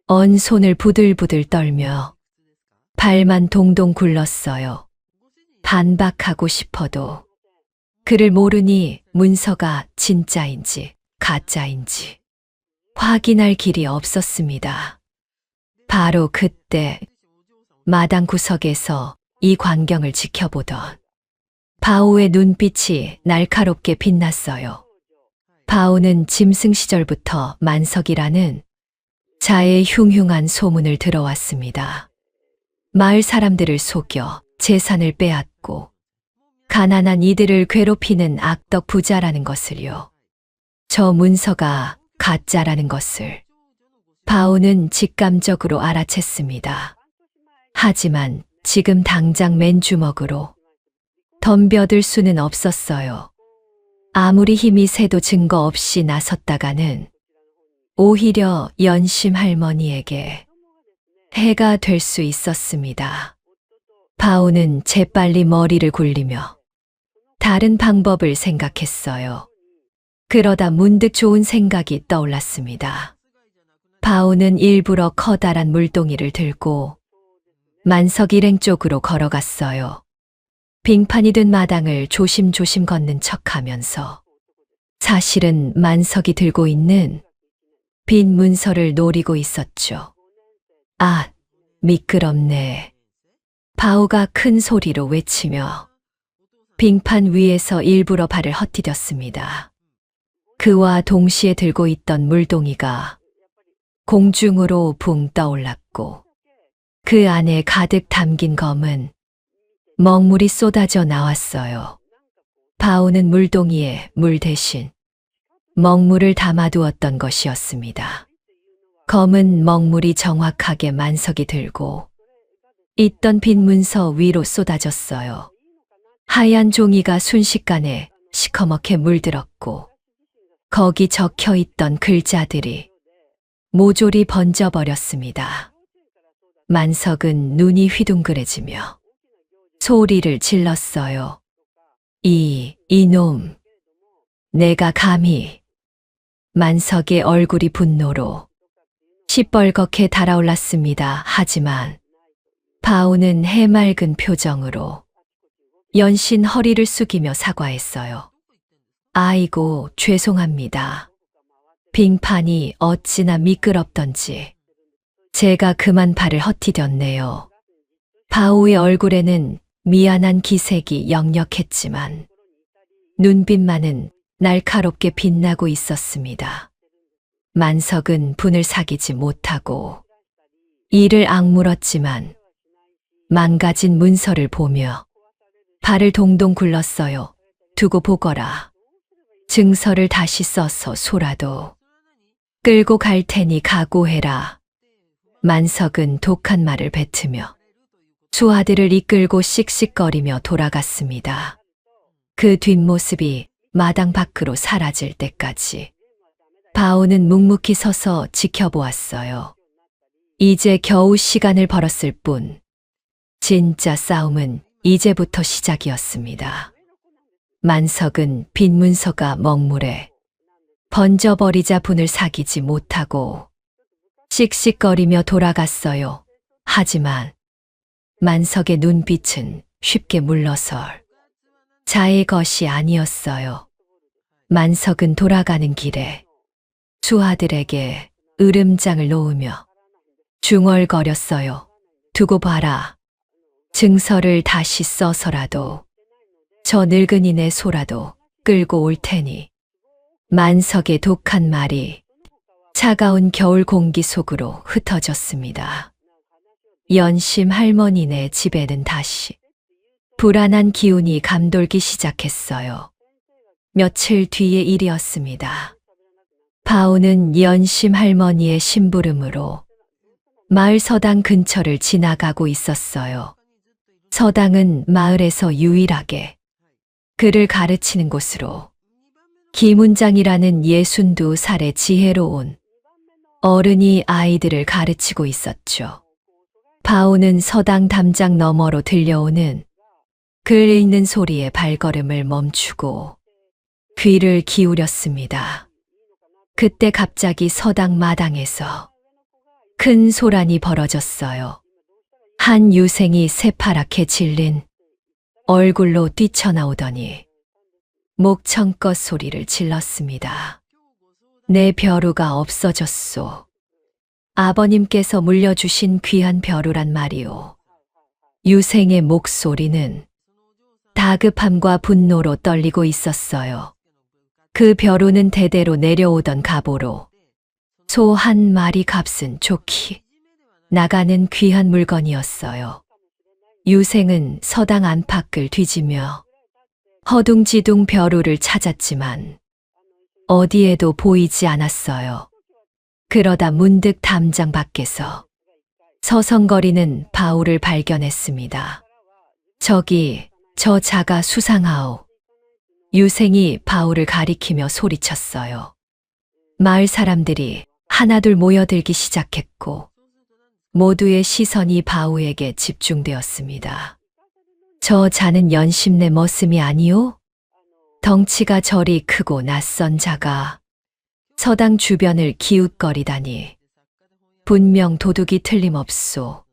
언 손을 부들부들 떨며 발만 동동 굴렀어요. 반박하고 싶어도 그를 모르니 문서가 진짜인지 가짜인지 확인할 길이 없었습니다. 바로 그때 마당 구석에서 이 광경을 지켜보던 바오의 눈빛이 날카롭게 빛났어요. 바오는 짐승 시절부터 만석이라는 자의 흉흉한 소문을 들어왔습니다. 마을 사람들을 속여 재산을 빼앗고 가난한 이들을 괴롭히는 악덕 부자라는 것을요. 저 문서가 가짜라는 것을 바오는 직감적으로 알아챘습니다. 하지만 지금 당장 맨주먹으로 덤벼들 수는 없었어요. 아무리 힘이 세도 증거 없이 나섰다가는 오히려 연심 할머니에게 해가 될 수 있었습니다. 바오는 재빨리 머리를 굴리며 다른 방법을 생각했어요. 그러다 문득 좋은 생각이 떠올랐습니다. 바오는 일부러 커다란 물동이를 들고 만석 일행 쪽으로 걸어갔어요. 빙판이 된 마당을 조심조심 걷는 척하면서 사실은 만석이 들고 있는 빈 문서를 노리고 있었죠. 아, 미끄럽네. 바오가 큰 소리로 외치며 빙판 위에서 일부러 발을 헛디뎠습니다. 그와 동시에 들고 있던 물동이가 공중으로 붕 떠올랐고 그 안에 가득 담긴 검은 먹물이 쏟아져 나왔어요. 바오는 물동이에 물 대신 먹물을 담아두었던 것이었습니다. 검은 먹물이 정확하게 만석이 들고 있던 빈 문서 위로 쏟아졌어요. 하얀 종이가 순식간에 시커멓게 물들었고 거기 적혀 있던 글자들이 모조리 번져버렸습니다. 만석은 눈이 휘둥그레지며 소리를 질렀어요. 이놈. 내가 감히. 만석의 얼굴이 분노로 시뻘겋게 달아올랐습니다. 하지만 바오는 해맑은 표정으로 연신 허리를 숙이며 사과했어요. 아이고, 죄송합니다. 빙판이 어찌나 미끄럽던지 제가 그만 발을 헛디뎠네요. 바오의 얼굴에는 미안한 기색이 역력했지만 눈빛만은 날카롭게 빛나고 있었습니다. 만석은 분을 사기지 못하고 이를 악물었지만 망가진 문서를 보며 발을 동동 굴렀어요. 두고 보거라. 증서를 다시 써서 소라도 끌고 갈 테니 각오해라. 만석은 독한 말을 뱉으며 수아들을 이끌고 씩씩거리며 돌아갔습니다. 그 뒷모습이 마당 밖으로 사라질 때까지 바오는 묵묵히 서서 지켜보았어요. 이제 겨우 시간을 벌었을 뿐 진짜 싸움은 이제부터 시작이었습니다. 만석은 빈 문서가 먹물에 번져버리자 분을 사기지 못하고 씩씩거리며 돌아갔어요. 하지만 만석의 눈빛은 쉽게 물러설 자의 것이 아니었어요. 만석은 돌아가는 길에 수아들에게 으름장을 놓으며 중얼거렸어요. 두고 봐라. 증서를 다시 써서라도 저 늙은이네 소라도 끌고 올 테니. 만석의 독한 말이 차가운 겨울 공기 속으로 흩어졌습니다. 연심 할머니네 집에는 다시 불안한 기운이 감돌기 시작했어요. 며칠 뒤의 일이었습니다. 바오는 연심 할머니의 심부름으로 마을 서당 근처를 지나가고 있었어요. 서당은 마을에서 유일하게 글을 가르치는 곳으로 김훈장이라는 62살의 지혜로운 어른이 아이들을 가르치고 있었죠. 바오는 서당 담장 너머로 들려오는 글 읽는 소리에 발걸음을 멈추고 귀를 기울였습니다. 그때 갑자기 서당 마당에서 큰 소란이 벌어졌어요. 한 유생이 새파랗게 질린 얼굴로 뛰쳐나오더니 목청껏 소리를 질렀습니다. 내 벼루가 없어졌소. 아버님께서 물려주신 귀한 벼루란 말이오. 유생의 목소리는 다급함과 분노로 떨리고 있었어요. 그 벼루는 대대로 내려오던 가보로 소 한 마리 값은 좋기 나가는 귀한 물건이었어요. 유생은 서당 안팎을 뒤지며 허둥지둥 벼루를 찾았지만 어디에도 보이지 않았어요. 그러다 문득 담장 밖에서 서성거리는 바울을 발견했습니다. 저기 저 자가 수상하오. 유생이 바울을 가리키며 소리쳤어요. 마을 사람들이 하나둘 모여들기 시작했고 모두의 시선이 바울에게 집중되었습니다. 저 자는 연심내 머슴이 아니오? 덩치가 저리 크고 낯선 자가 서당 주변을 기웃거리다니 분명 도둑이 틀림없소.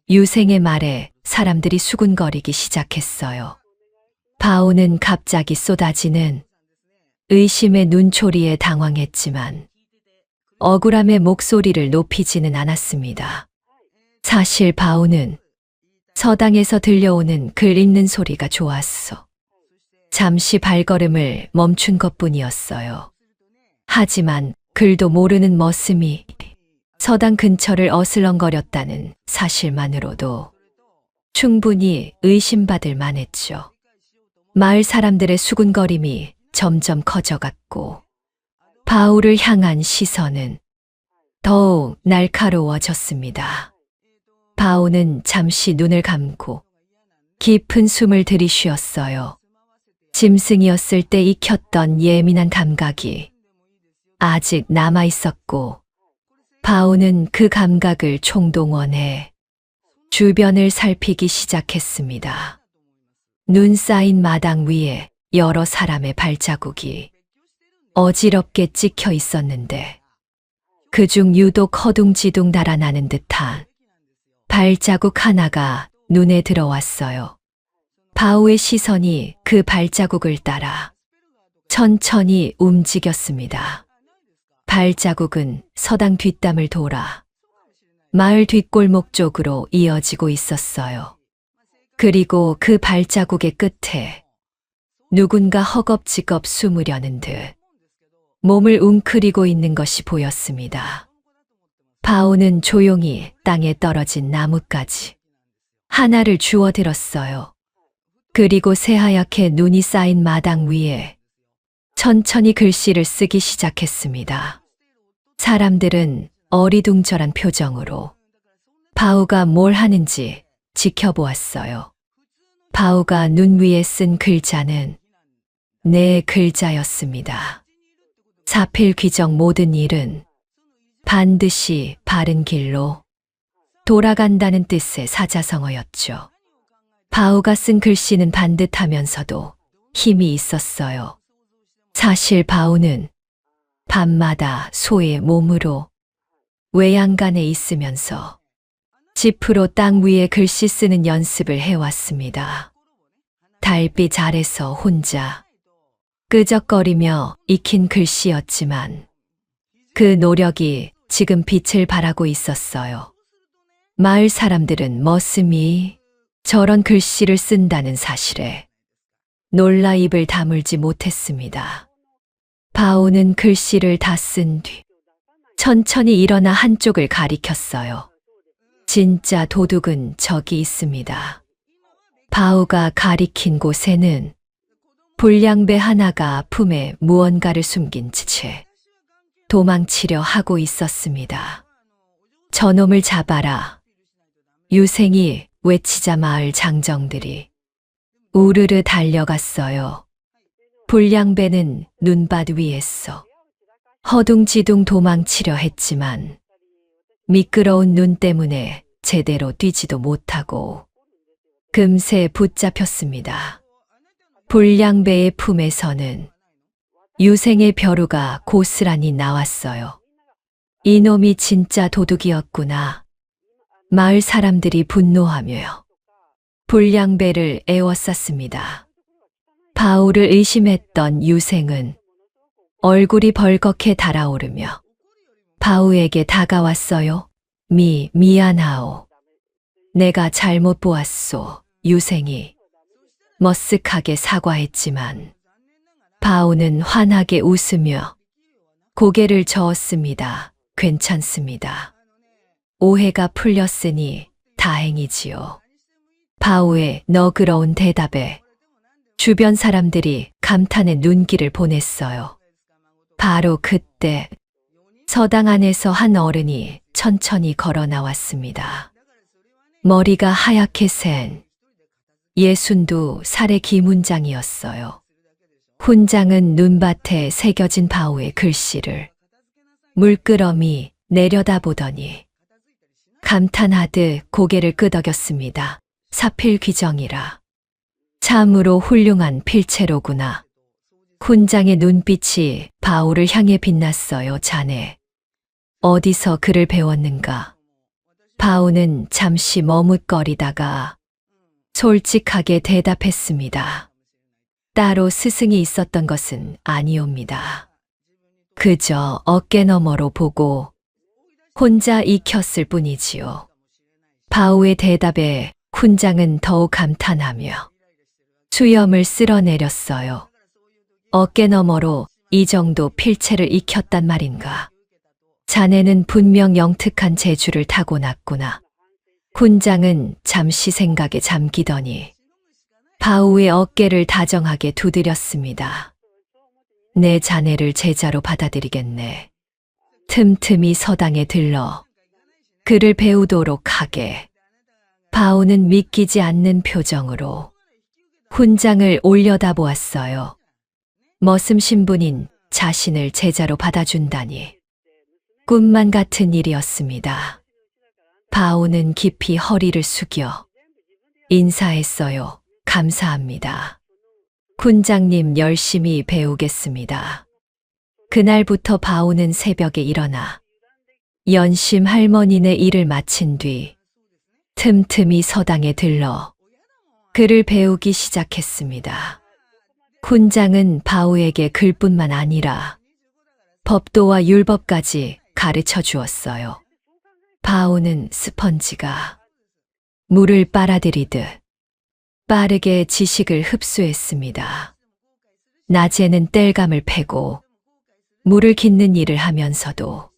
유생의 말에 사람들이 수군거리기 시작했어요. 바오는 갑자기 쏟아지는 의심의 눈초리에 당황했지만 억울함의 목소리를 높이지는 않았습니다. 사실 바오는 서당에서 들려오는 글 읽는 소리가 좋았어. 잠시 발걸음을 멈춘 것뿐이었어요. 하지만 글도 모르는 머슴이 서당 근처를 어슬렁거렸다는 사실만으로도 충분히 의심받을 만했죠. 마을 사람들의 수군거림이 점점 커져갔고 바울을 향한 시선은 더욱 날카로워졌습니다. 바울은 잠시 눈을 감고 깊은 숨을 들이쉬었어요. 짐승이었을 때 익혔던 예민한 감각이 아직 남아 있었고 바울은 그 감각을 총동원해 주변을 살피기 시작했습니다. 눈 쌓인 마당 위에 여러 사람의 발자국이 어지럽게 찍혀 있었는데 그중 유독 허둥지둥 달아나는 듯한 발자국 하나가 눈에 들어왔어요. 바오의 시선이 그 발자국을 따라 천천히 움직였습니다. 발자국은 서당 뒷담을 돌아 마을 뒷골목 쪽으로 이어지고 있었어요. 그리고 그 발자국의 끝에 누군가 허겁지겁 숨으려는 듯 몸을 웅크리고 있는 것이 보였습니다. 바오는 조용히 땅에 떨어진 나뭇가지 하나를 주워들었어요. 그리고 새하얗게 눈이 쌓인 마당 위에 천천히 글씨를 쓰기 시작했습니다. 사람들은 어리둥절한 표정으로 바오가 뭘 하는지 지켜보았어요. 바오가 눈 위에 쓴 글자는 네 글자였습니다. 사필귀정 모든 일은 반드시 바른 길로 돌아간다는 뜻의 사자성어였죠. 바오가 쓴 글씨는 반듯하면서도 힘이 있었어요. 사실 바오는 밤마다 소의 몸으로 외양간에 있으면서 지프로 땅 위에 글씨 쓰는 연습을 해왔습니다. 달빛 아래서 혼자 끄적거리며 익힌 글씨였지만 그 노력이 지금 빛을 발하고 있었어요. 마을 사람들은 머슴이 저런 글씨를 쓴다는 사실에 놀라 입을 다물지 못했습니다. 바오는 글씨를 다 쓴 뒤 천천히 일어나 한쪽을 가리켰어요. 진짜 도둑은 저기 있습니다. 바우가 가리킨 곳에는 불량배 하나가 품에 무언가를 숨긴 채 도망치려 하고 있었습니다. 저놈을 잡아라. 유생이 외치자 마을 장정들이 우르르 달려갔어요. 불량배는 눈밭 위에서 허둥지둥 도망치려 했지만 미끄러운 눈 때문에 제대로 뛰지도 못하고 금세 붙잡혔습니다. 불량배의 품에서는 유생의 벼루가 고스란히 나왔어요. 이놈이 진짜 도둑이었구나. 마을 사람들이 분노하며 불량배를 애워쌌습니다. 바울을 의심했던 유생은 얼굴이 벌겋게 달아오르며 바우에게 다가왔어요. 미안하오. 내가 잘못 보았소. 유생이 머쓱하게 사과했지만 바우는 환하게 웃으며 고개를 저었습니다. 괜찮습니다. 오해가 풀렸으니 다행이지요. 바우의 너그러운 대답에 주변 사람들이 감탄의 눈길을 보냈어요. 바로 그때 서당 안에서 한 어른이 천천히 걸어 나왔습니다. 머리가 하얗게 센 62살의 기문장이었어요. 훈장은 눈밭에 새겨진 바우의 글씨를 물끄러미 내려다보더니 감탄하듯 고개를 끄덕였습니다. 사필귀정이라. 참으로 훌륭한 필체로구나. 훈장의 눈빛이 바우를 향해 빛났어요. 자네, 어디서 글을 배웠는가? 바우는 잠시 머뭇거리다가 솔직하게 대답했습니다. 따로 스승이 있었던 것은 아니옵니다. 그저 어깨너머로 보고 혼자 익혔을 뿐이지요. 바우의 대답에 훈장은 더욱 감탄하며 수염을 쓸어내렸어요. 어깨너머로 이 정도 필체를 익혔단 말인가. 자네는 분명 영특한 재주를 타고났구나. 훈장은 잠시 생각에 잠기더니 바우의 어깨를 다정하게 두드렸습니다. 내 자네를 제자로 받아들이겠네. 틈틈이 서당에 들러 글을 배우도록 하게. 바우는 믿기지 않는 표정으로 훈장을 올려다보았어요. 머슴 신분인 자신을 제자로 받아준다니 꿈만 같은 일이었습니다. 바우는 깊이 허리를 숙여 인사했어요. 감사합니다. 훈장님 열심히 배우겠습니다. 그날부터 바우는 새벽에 일어나 연심 할머니네 일을 마친 뒤 틈틈이 서당에 들러 글을 배우기 시작했습니다. 훈장은 바우에게 글뿐만 아니라 법도와 율법까지 가르쳐 주었어요. 바우는 스펀지가 물을 빨아들이듯 빠르게 지식을 흡수했습니다. 낮에는 땔감을 패고 물을 깃는 일을 하면서도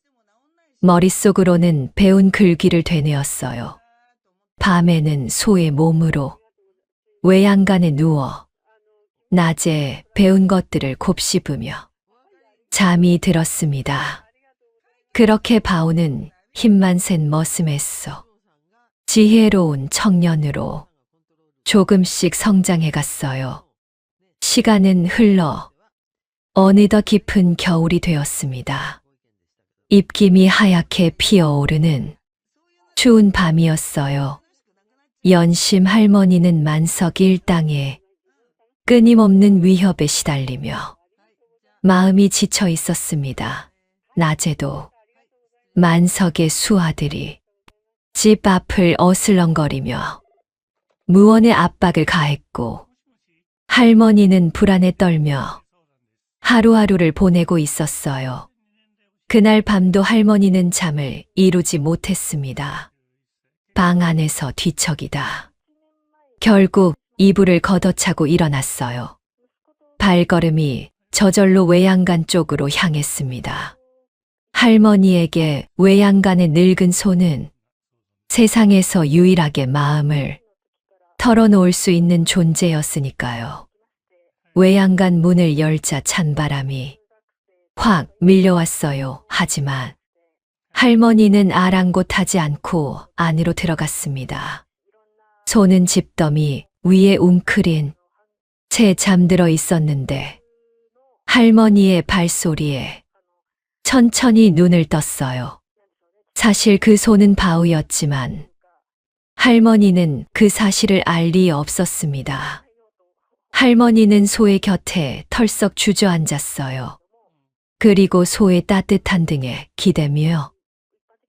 머릿속으로는 배운 글귀를 되뇌었어요. 밤에는 소의 몸으로 외양간에 누워 낮에 배운 것들을 곱씹으며 잠이 들었습니다. 그렇게 바우는 힘만 센 머슴에서 지혜로운 청년으로 조금씩 성장해 갔어요. 시간은 흘러 어느덧 깊은 겨울이 되었습니다. 입김이 하얗게 피어오르는 추운 밤이었어요. 연심 할머니는 만석 일당에 끊임없는 위협에 시달리며 마음이 지쳐 있었습니다. 낮에도 만석의 수아들이 집 앞을 어슬렁거리며 무언의 압박을 가했고 할머니는 불안에 떨며 하루하루를 보내고 있었어요. 그날 밤도 할머니는 잠을 이루지 못했습니다. 방 안에서 뒤척이다 결국 이불을 걷어차고 일어났어요. 발걸음이 저절로 외양간 쪽으로 향했습니다. 할머니에게 외양간의 늙은 소는 세상에서 유일하게 마음을 털어놓을 수 있는 존재였으니까요. 외양간 문을 열자 찬바람이 확 밀려왔어요. 하지만 할머니는 아랑곳하지 않고 안으로 들어갔습니다. 손은 집더미 위에 웅크린 채 잠들어 있었는데 할머니의 발소리에 천천히 눈을 떴어요. 사실 그 손은 바우였지만 할머니는 그 사실을 알 리 없었습니다. 할머니는 소의 곁에 털썩 주저앉았어요. 그리고 소의 따뜻한 등에 기대며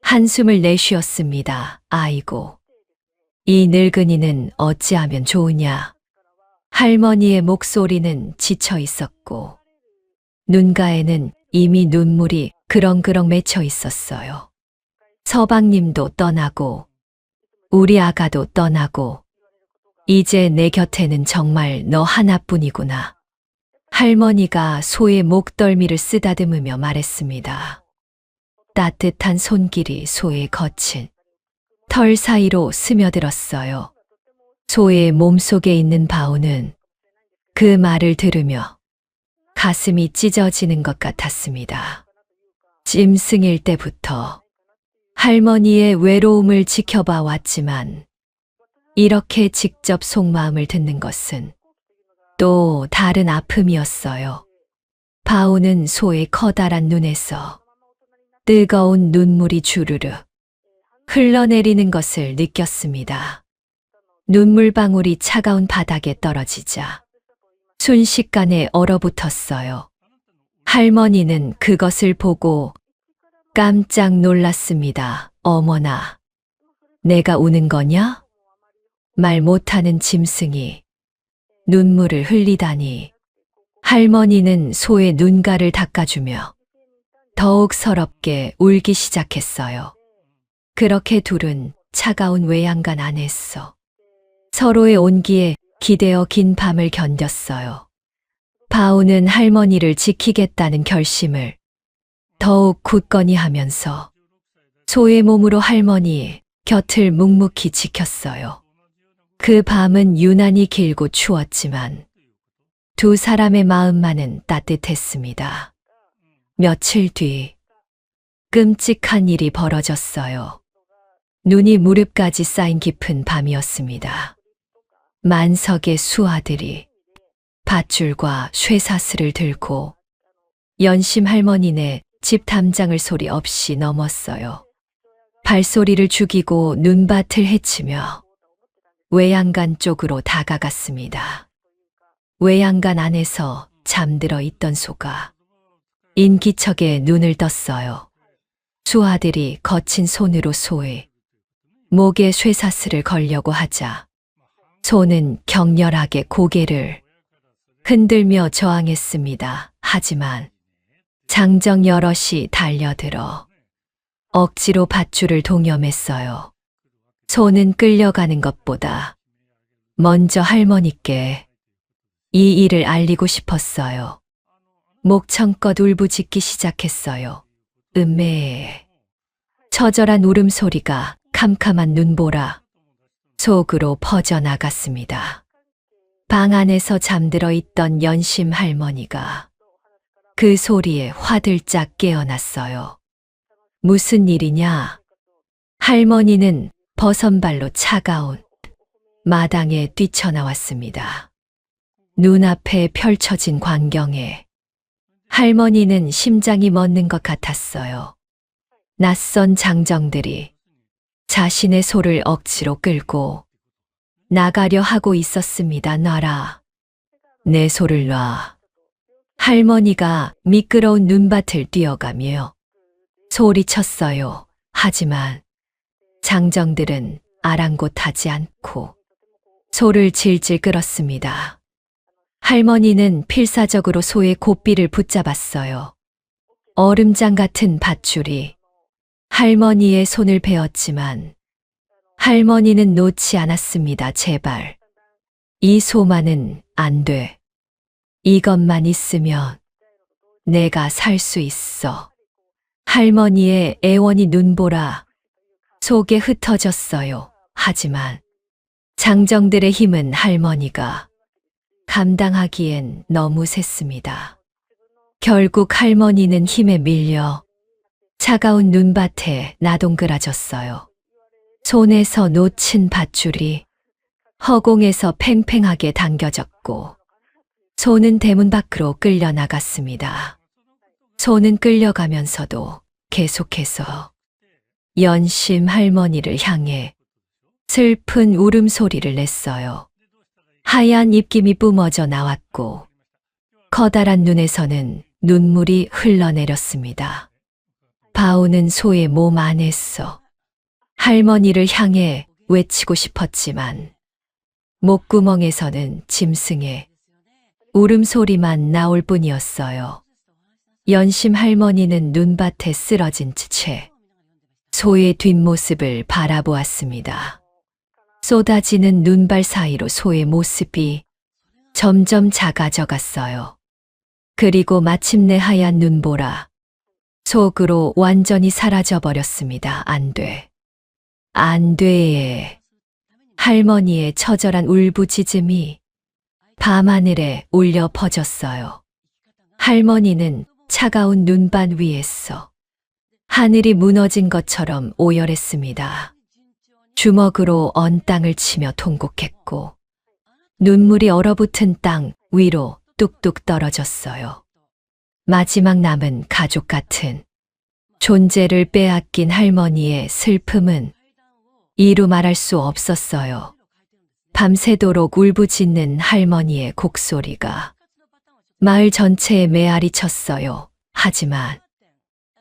한숨을 내쉬었습니다. 아이고, 이 늙은이는 어찌하면 좋으냐. 할머니의 목소리는 지쳐 있었고 눈가에는 이미 눈물이 그렁그렁 맺혀 있었어요. 서방님도 떠나고 우리 아가도 떠나고 이제 내 곁에는 정말 너 하나뿐이구나. 할머니가 소의 목덜미를 쓰다듬으며 말했습니다. 따뜻한 손길이 소의 거친 털 사이로 스며들었어요. 소의 몸속에 있는 바오는 그 말을 들으며 가슴이 찢어지는 것 같았습니다. 짐승일 때부터 할머니의 외로움을 지켜봐 왔지만 이렇게 직접 속마음을 듣는 것은 또 다른 아픔이었어요. 바오는 소의 커다란 눈에서 뜨거운 눈물이 주르르 흘러내리는 것을 느꼈습니다. 눈물방울이 차가운 바닥에 떨어지자 순식간에 얼어붙었어요. 할머니는 그것을 보고 깜짝 놀랐습니다. 어머나, 내가 우는 거냐? 말 못하는 짐승이 눈물을 흘리다니. 할머니는 소의 눈가를 닦아주며 더욱 서럽게 울기 시작했어요. 그렇게 둘은 차가운 외양간 안에서 서로의 온기에 기대어 긴 밤을 견뎠어요. 바오는 할머니를 지키겠다는 결심을 더욱 굳건히 하면서 소의 몸으로 할머니의 곁을 묵묵히 지켰어요. 그 밤은 유난히 길고 추웠지만 두 사람의 마음만은 따뜻했습니다. 며칠 뒤 끔찍한 일이 벌어졌어요. 눈이 무릎까지 쌓인 깊은 밤이었습니다. 만석의 수아들이 밧줄과 쇠사슬을 들고 연심 할머니네 집 담장을 소리 없이 넘었어요. 발소리를 죽이고 눈밭을 헤치며 외양간 쪽으로 다가갔습니다. 외양간 안에서 잠들어 있던 소가 인기척에 눈을 떴어요. 수아들이 거친 손으로 소의 목에 쇠사슬을 걸려고 하자 소는 격렬하게 고개를 흔들며 저항했습니다. 하지만 장정 여럿이 달려들어 억지로 밧줄을 동여맸어요. 소는 끌려가는 것보다 먼저 할머니께 이 일을 알리고 싶었어요. 목청껏 울부짖기 시작했어요. 음매에 처절한 울음소리가 캄캄한 눈보라 속으로 퍼져나갔습니다. 방 안에서 잠들어 있던 연심 할머니가 그 소리에 화들짝 깨어났어요. 무슨 일이냐? 할머니는 버선발로 차가운 마당에 뛰쳐나왔습니다. 눈앞에 펼쳐진 광경에 할머니는 심장이 멎는 것 같았어요. 낯선 장정들이 자신의 소를 억지로 끌고 나가려 하고 있었습니다. 놔라. 내 소를 놔. 할머니가 미끄러운 눈밭을 뛰어가며 소리쳤어요. 하지만 장정들은 아랑곳하지 않고 소를 질질 끌었습니다. 할머니는 필사적으로 소의 고삐를 붙잡았어요. 얼음장 같은 밧줄이 할머니의 손을 베었지만 할머니는 놓지 않았습니다. 제발. 이 소만은 안 돼. 이것만 있으면 내가 살 수 있어. 할머니의 애원이 눈보라 속에 흩어졌어요. 하지만 장정들의 힘은 할머니가 감당하기엔 너무 셌습니다. 결국 할머니는 힘에 밀려 차가운 눈밭에 나동그라졌어요. 손에서 놓친 밧줄이 허공에서 팽팽하게 당겨졌고 손은 대문 밖으로 끌려 나갔습니다. 손은 끌려가면서도 계속해서 연심 할머니를 향해 슬픈 울음소리를 냈어요. 하얀 입김이 뿜어져 나왔고 커다란 눈에서는 눈물이 흘러내렸습니다. 바오는 소의 몸 안에서 할머니를 향해 외치고 싶었지만 목구멍에서는 짐승의 울음소리만 나올 뿐이었어요. 연심 할머니는 눈밭에 쓰러진 채 소의 뒷모습을 바라보았습니다. 쏟아지는 눈발 사이로 소의 모습이 점점 작아져 갔어요. 그리고 마침내 하얀 눈보라 속으로 완전히 사라져 버렸습니다. 안 돼. 안 돼. 할머니의 처절한 울부짖음이 밤하늘에 울려 퍼졌어요. 할머니는 차가운 눈반 위에서 하늘이 무너진 것처럼 오열했습니다. 주먹으로 언 땅을 치며 통곡했고 눈물이 얼어붙은 땅 위로 뚝뚝 떨어졌어요. 마지막 남은 가족 같은 존재를 빼앗긴 할머니의 슬픔은 이루 말할 수 없었어요. 밤새도록 울부짖는 할머니의 곡소리가 마을 전체에 메아리 쳤어요. 하지만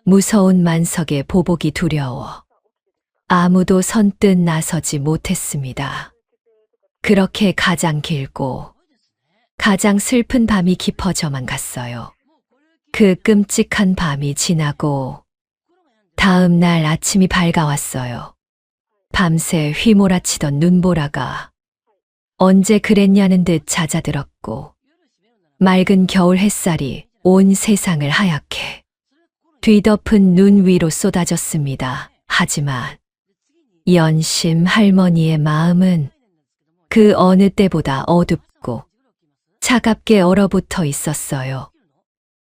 무서운 만석의 보복이 두려워 아무도 선뜻 나서지 못했습니다. 그렇게 가장 길고 가장 슬픈 밤이 깊어져만 갔어요. 그 끔찍한 밤이 지나고 다음 날 아침이 밝아왔어요. 밤새 휘몰아치던 눈보라가 언제 그랬냐는 듯 잦아들었고 맑은 겨울 햇살이 온 세상을 하얗게 뒤덮은 눈 위로 쏟아졌습니다. 하지만 연심 할머니의 마음은 그 어느 때보다 어둡고 차갑게 얼어붙어 있었어요.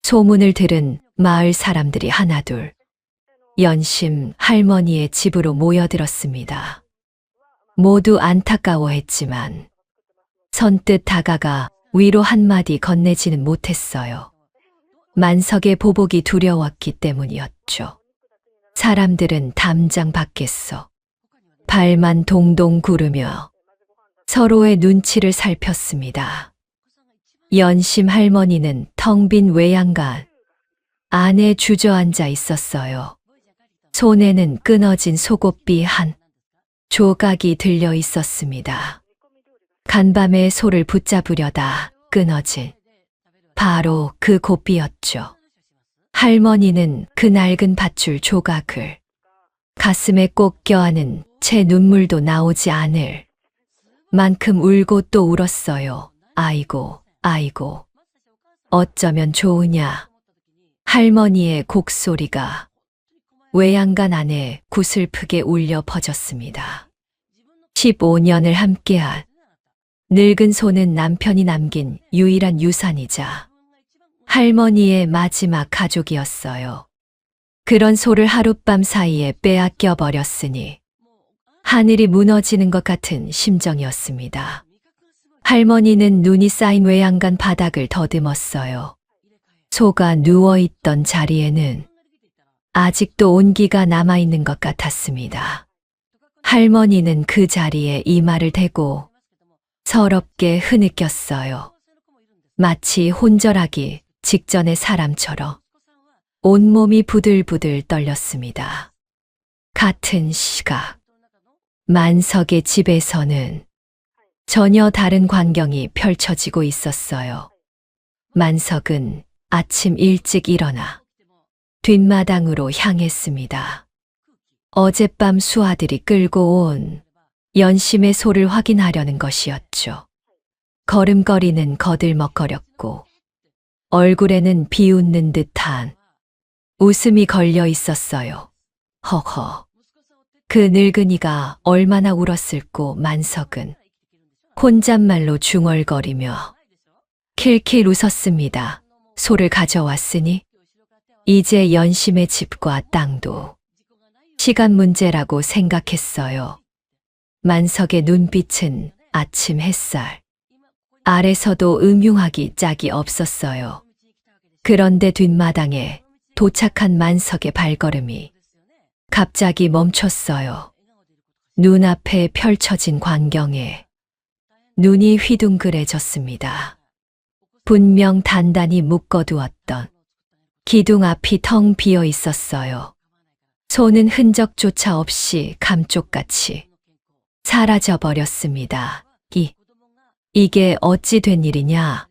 소문을 들은 마을 사람들이 하나둘 연심 할머니의 집으로 모여들었습니다. 모두 안타까워했지만 선뜻 다가가 위로 한마디 건네지는 못했어요. 만석의 보복이 두려웠기 때문이었죠. 사람들은 담장 밖에서 발만 동동 구르며 서로의 눈치를 살폈습니다. 연심 할머니는 텅 빈 외양간 안에 주저앉아 있었어요. 손에는 끊어진 속옷비 한 조각이 들려 있었습니다. 간밤에 소를 붙잡으려다 끊어진 바로 그 고삐였죠. 할머니는 그 낡은 밧줄 조각을 가슴에 꼭 껴안은 채 눈물도 나오지 않을 만큼 울고 또 울었어요. 아이고, 아이고, 어쩌면 좋으냐. 할머니의 곡소리가 외양간 안에 구슬프게 울려 퍼졌습니다. 15년을 함께한 늙은 소는 남편이 남긴 유일한 유산이자 할머니의 마지막 가족이었어요. 그런 소를 하룻밤 사이에 빼앗겨 버렸으니 하늘이 무너지는 것 같은 심정이었습니다. 할머니는 눈이 쌓인 외양간 바닥을 더듬었어요. 소가 누워있던 자리에는 아직도 온기가 남아있는 것 같았습니다. 할머니는 그 자리에 이마를 대고 서럽게 흐느꼈어요. 마치 혼절하기 직전의 사람처럼 온몸이 부들부들 떨렸습니다. 같은 시각 만석의 집에서는 전혀 다른 광경이 펼쳐지고 있었어요. 만석은 아침 일찍 일어나 뒷마당으로 향했습니다. 어젯밤 수아들이 끌고 온 연심의 소를 확인하려는 것이었죠. 걸음걸이는 거들먹거렸고 얼굴에는 비웃는 듯한 웃음이 걸려 있었어요. 허허. 그 늙은이가 얼마나 울었을꼬. 만석은 혼잣말로 중얼거리며 킬킬 웃었습니다. 소를 가져왔으니 이제 연심의 집과 땅도 시간 문제라고 생각했어요. 만석의 눈빛은 아침 햇살 아래서도 음흉하기 짝이 없었어요. 그런데 뒷마당에 도착한 만석의 발걸음이 갑자기 멈췄어요. 눈앞에 펼쳐진 광경에 눈이 휘둥그레졌습니다. 분명 단단히 묶어두었던 기둥 앞이 텅 비어 있었어요. 손은 흔적조차 없이 감쪽같이 사라져버렸습니다. 이게 어찌 된 일이냐?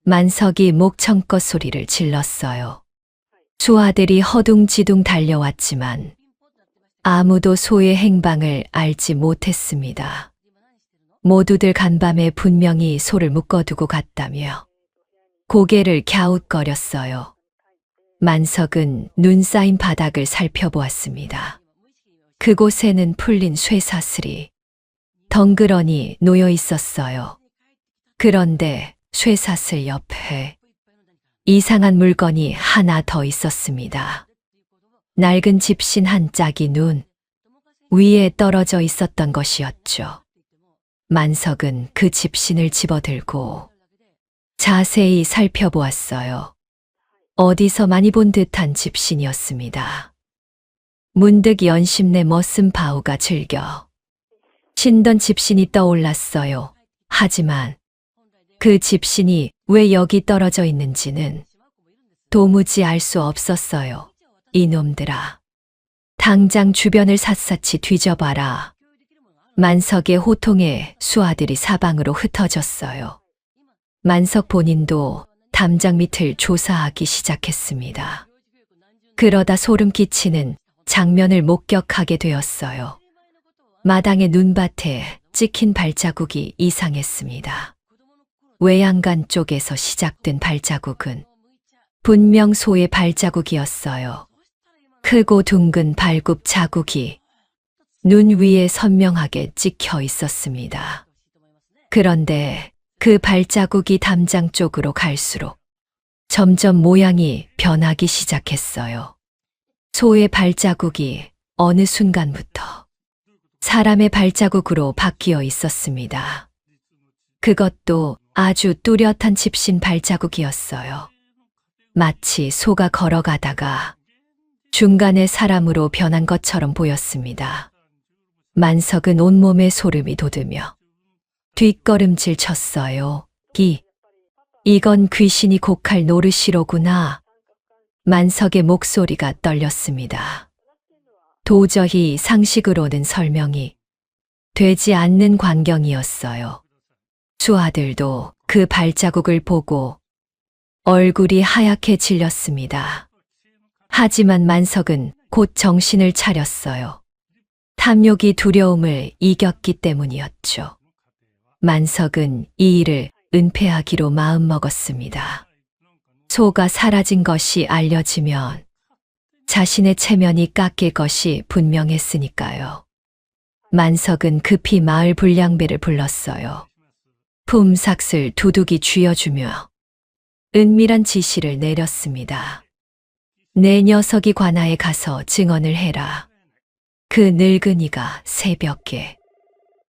만석이 목청껏 소리를 질렀어요. 수아들이 허둥지둥 달려왔지만 아무도 소의 행방을 알지 못했습니다. 모두들 간밤에 분명히 소를 묶어두고 갔다며 고개를 갸웃거렸어요. 만석은 눈 쌓인 바닥을 살펴보았습니다. 그곳에는 풀린 쇠사슬이 덩그러니 놓여 있었어요. 그런데 쇠사슬 옆에 이상한 물건이 하나 더 있었습니다. 낡은 집신 한 짝이 눈 위에 떨어져 있었던 것이었죠. 만석은 그 집신을 집어들고 자세히 살펴보았어요. 어디서 많이 본 듯한 집신이었습니다. 문득 연심내 머슴 바우가 즐겨 신던 집신이 떠올랐어요. 하지만 그 집신이 왜 여기 떨어져 있는지는 도무지 알 수 없었어요. 이놈들아, 당장 주변을 샅샅이 뒤져봐라. 만석의 호통에 수아들이 사방으로 흩어졌어요. 만석 본인도 담장 밑을 조사하기 시작했습니다. 그러다 소름 끼치는 장면을 목격하게 되었어요. 마당의 눈밭에 찍힌 발자국이 이상했습니다. 외양간 쪽에서 시작된 발자국은 분명 소의 발자국이었어요. 크고 둥근 발굽 자국이 눈 위에 선명하게 찍혀 있었습니다. 그런데 그 발자국이 담장 쪽으로 갈수록 점점 모양이 변하기 시작했어요. 소의 발자국이 어느 순간부터 사람의 발자국으로 바뀌어 있었습니다. 그것도 아주 뚜렷한 집신 발자국이었어요. 마치 소가 걸어가다가 중간에 사람으로 변한 것처럼 보였습니다. 만석은 온몸에 소름이 돋으며 뒷걸음질 쳤어요. 이건 귀신이 곡할 노릇이로구나. 만석의 목소리가 떨렸습니다. 도저히 상식으로는 설명이 되지 않는 광경이었어요. 수아들도 그 발자국을 보고 얼굴이 하얗게 질렸습니다. 하지만 만석은 곧 정신을 차렸어요. 탐욕이 두려움을 이겼기 때문이었죠. 만석은 이 일을 은폐하기로 마음먹었습니다. 소가 사라진 것이 알려지면 자신의 체면이 깎일 것이 분명했으니까요. 만석은 급히 마을 불량배를 불렀어요. 품삯을 두둑이 쥐어주며 은밀한 지시를 내렸습니다. 내 녀석이 관아에 가서 증언을 해라. 그 늙은이가 새벽에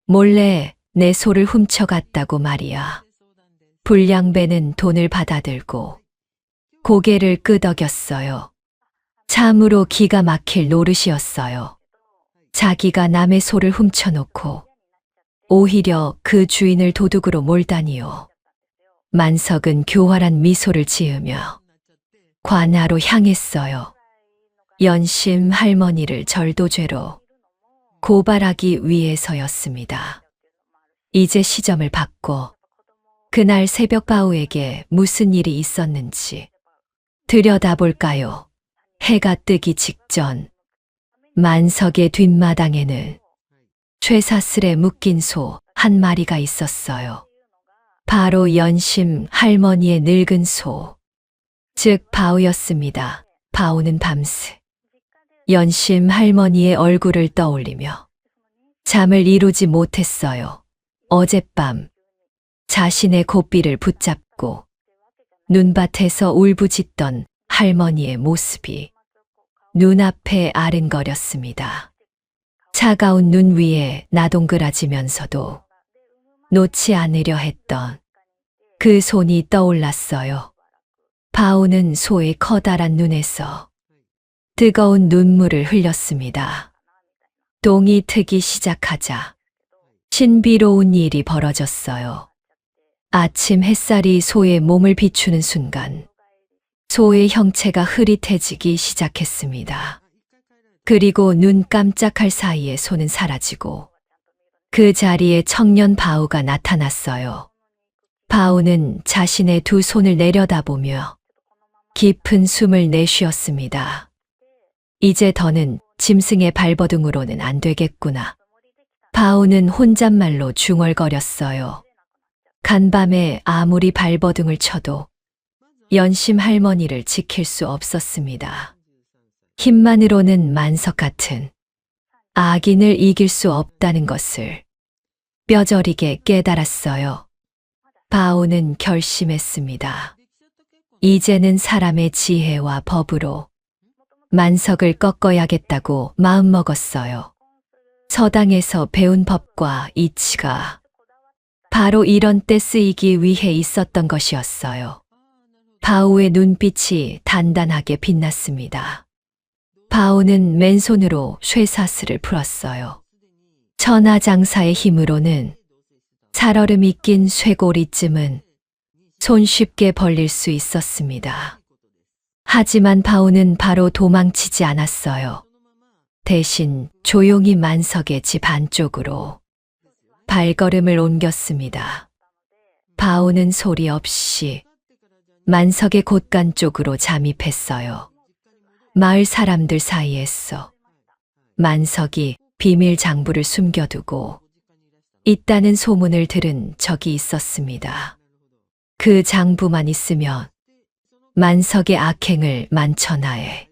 몰래 내 소를 훔쳐갔다고 말이야. 불량배는 돈을 받아들고 고개를 끄덕였어요. 참으로 기가 막힐 노릇이었어요. 자기가 남의 소를 훔쳐놓고 오히려 그 주인을 도둑으로 몰다니요. 만석은 교활한 미소를 지으며 관아로 향했어요. 연심 할머니를 절도죄로 고발하기 위해서였습니다. 이제 시점을 받고 그날 새벽 바우에게 무슨 일이 있었는지 들여다볼까요? 해가 뜨기 직전 만석의 뒷마당에는 쇠사슬에 묶인 소 한 마리가 있었어요. 바로 연심 할머니의 늙은 소, 즉 바우였습니다. 바우는 밤새 연심 할머니의 얼굴을 떠올리며 잠을 이루지 못했어요. 어젯밤 자신의 고삐를 붙잡고 눈밭에서 울부짖던 할머니의 모습이 눈앞에 아른거렸습니다. 차가운 눈 위에 나동그라지면서도 놓지 않으려 했던 그 손이 떠올랐어요. 바오는 소의 커다란 눈에서 뜨거운 눈물을 흘렸습니다. 똥이 트기 시작하자 신비로운 일이 벌어졌어요. 아침 햇살이 소의 몸을 비추는 순간 소의 형체가 흐릿해지기 시작했습니다. 그리고 눈 깜짝할 사이에 소는 사라지고 그 자리에 청년 바오가 나타났어요. 바오는 자신의 두 손을 내려다보며 깊은 숨을 내쉬었습니다. 이제 더는 짐승의 발버둥으로는 안 되겠구나. 바오는 혼잣말로 중얼거렸어요. 간밤에 아무리 발버둥을 쳐도 연심 할머니를 지킬 수 없었습니다. 힘만으로는 만석 같은 악인을 이길 수 없다는 것을 뼈저리게 깨달았어요. 바오는 결심했습니다. 이제는 사람의 지혜와 법으로 만석을 꺾어야겠다고 마음먹었어요. 서당에서 배운 법과 이치가 바로 이런 때 쓰이기 위해 있었던 것이었어요. 바오의 눈빛이 단단하게 빛났습니다. 바오는 맨손으로 쇠사슬을 풀었어요. 천하장사의 힘으로는 살얼음이 낀 쇠고리쯤은 손쉽게 벌릴 수 있었습니다. 하지만 바오는 바로 도망치지 않았어요. 대신 조용히 만석의 집 안쪽으로 발걸음을 옮겼습니다. 바오는 소리 없이 만석의 곳간 쪽으로 잠입했어요. 마을 사람들 사이에서 만석이 비밀 장부를 숨겨두고 있다는 소문을 들은 적이 있었습니다. 그 장부만 있으면 만석의 악행을 만천하에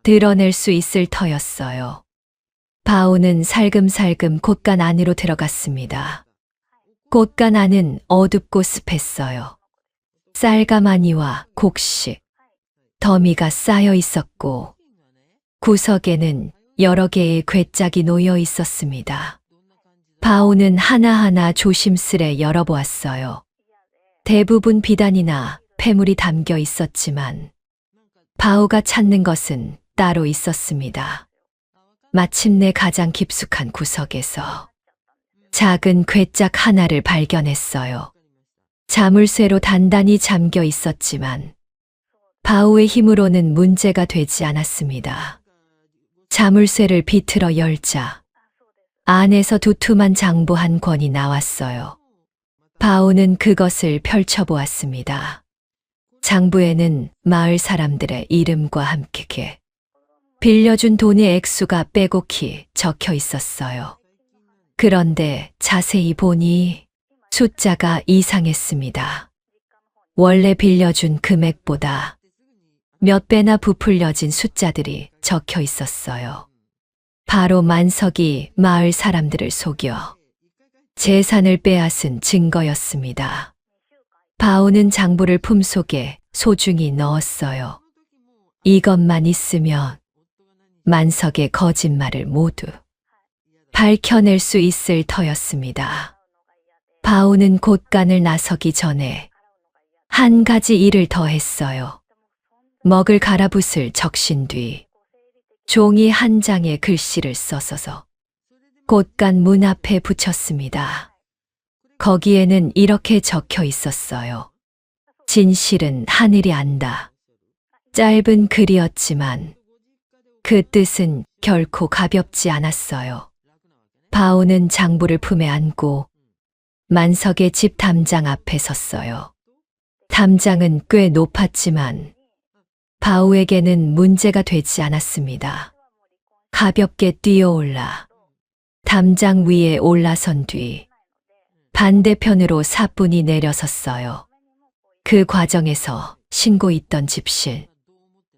드러낼 수 있을 터였어요. 바오는 살금살금 곳간 안으로 들어갔습니다. 곳간 안은 어둡고 습했어요. 쌀가마니와 곡식, 더미가 쌓여 있었고 구석에는 여러 개의 괴짝이 놓여 있었습니다. 바오는 하나하나 조심스레 열어보았어요. 대부분 비단이나 폐물이 담겨 있었지만 바오가 찾는 것은 따로 있었습니다. 마침내 가장 깊숙한 구석에서 작은 괴짝 하나를 발견했어요. 자물쇠로 단단히 잠겨 있었지만 바오의 힘으로는 문제가 되지 않았습니다. 자물쇠를 비틀어 열자 안에서 두툼한 장부 한 권이 나왔어요. 바오는 그것을 펼쳐보았습니다. 장부에는 마을 사람들의 이름과 함께 빌려준 돈의 액수가 빼곡히 적혀 있었어요. 그런데 자세히 보니 숫자가 이상했습니다. 원래 빌려준 금액보다 몇 배나 부풀려진 숫자들이 적혀 있었어요. 바로 만석이 마을 사람들을 속여 재산을 빼앗은 증거였습니다. 바오는 장부를 품속에 소중히 넣었어요. 이것만 있으면 만석의 거짓말을 모두 밝혀낼 수 있을 터였습니다. 바오는 곳간을 나서기 전에 한 가지 일을 더 했어요. 먹을 가라붓을 적신 뒤 종이 한 장에 글씨를 써서 곳간 문 앞에 붙였습니다. 거기에는 이렇게 적혀 있었어요. 진실은 하늘이 안다. 짧은 글이었지만 그 뜻은 결코 가볍지 않았어요. 바오는 장부를 품에 안고 만석의 집 담장 앞에 섰어요. 담장은 꽤 높았지만 바오에게는 문제가 되지 않았습니다. 가볍게 뛰어올라 담장 위에 올라선 뒤 반대편으로 사뿐히 내려섰어요. 그 과정에서 신고 있던 집실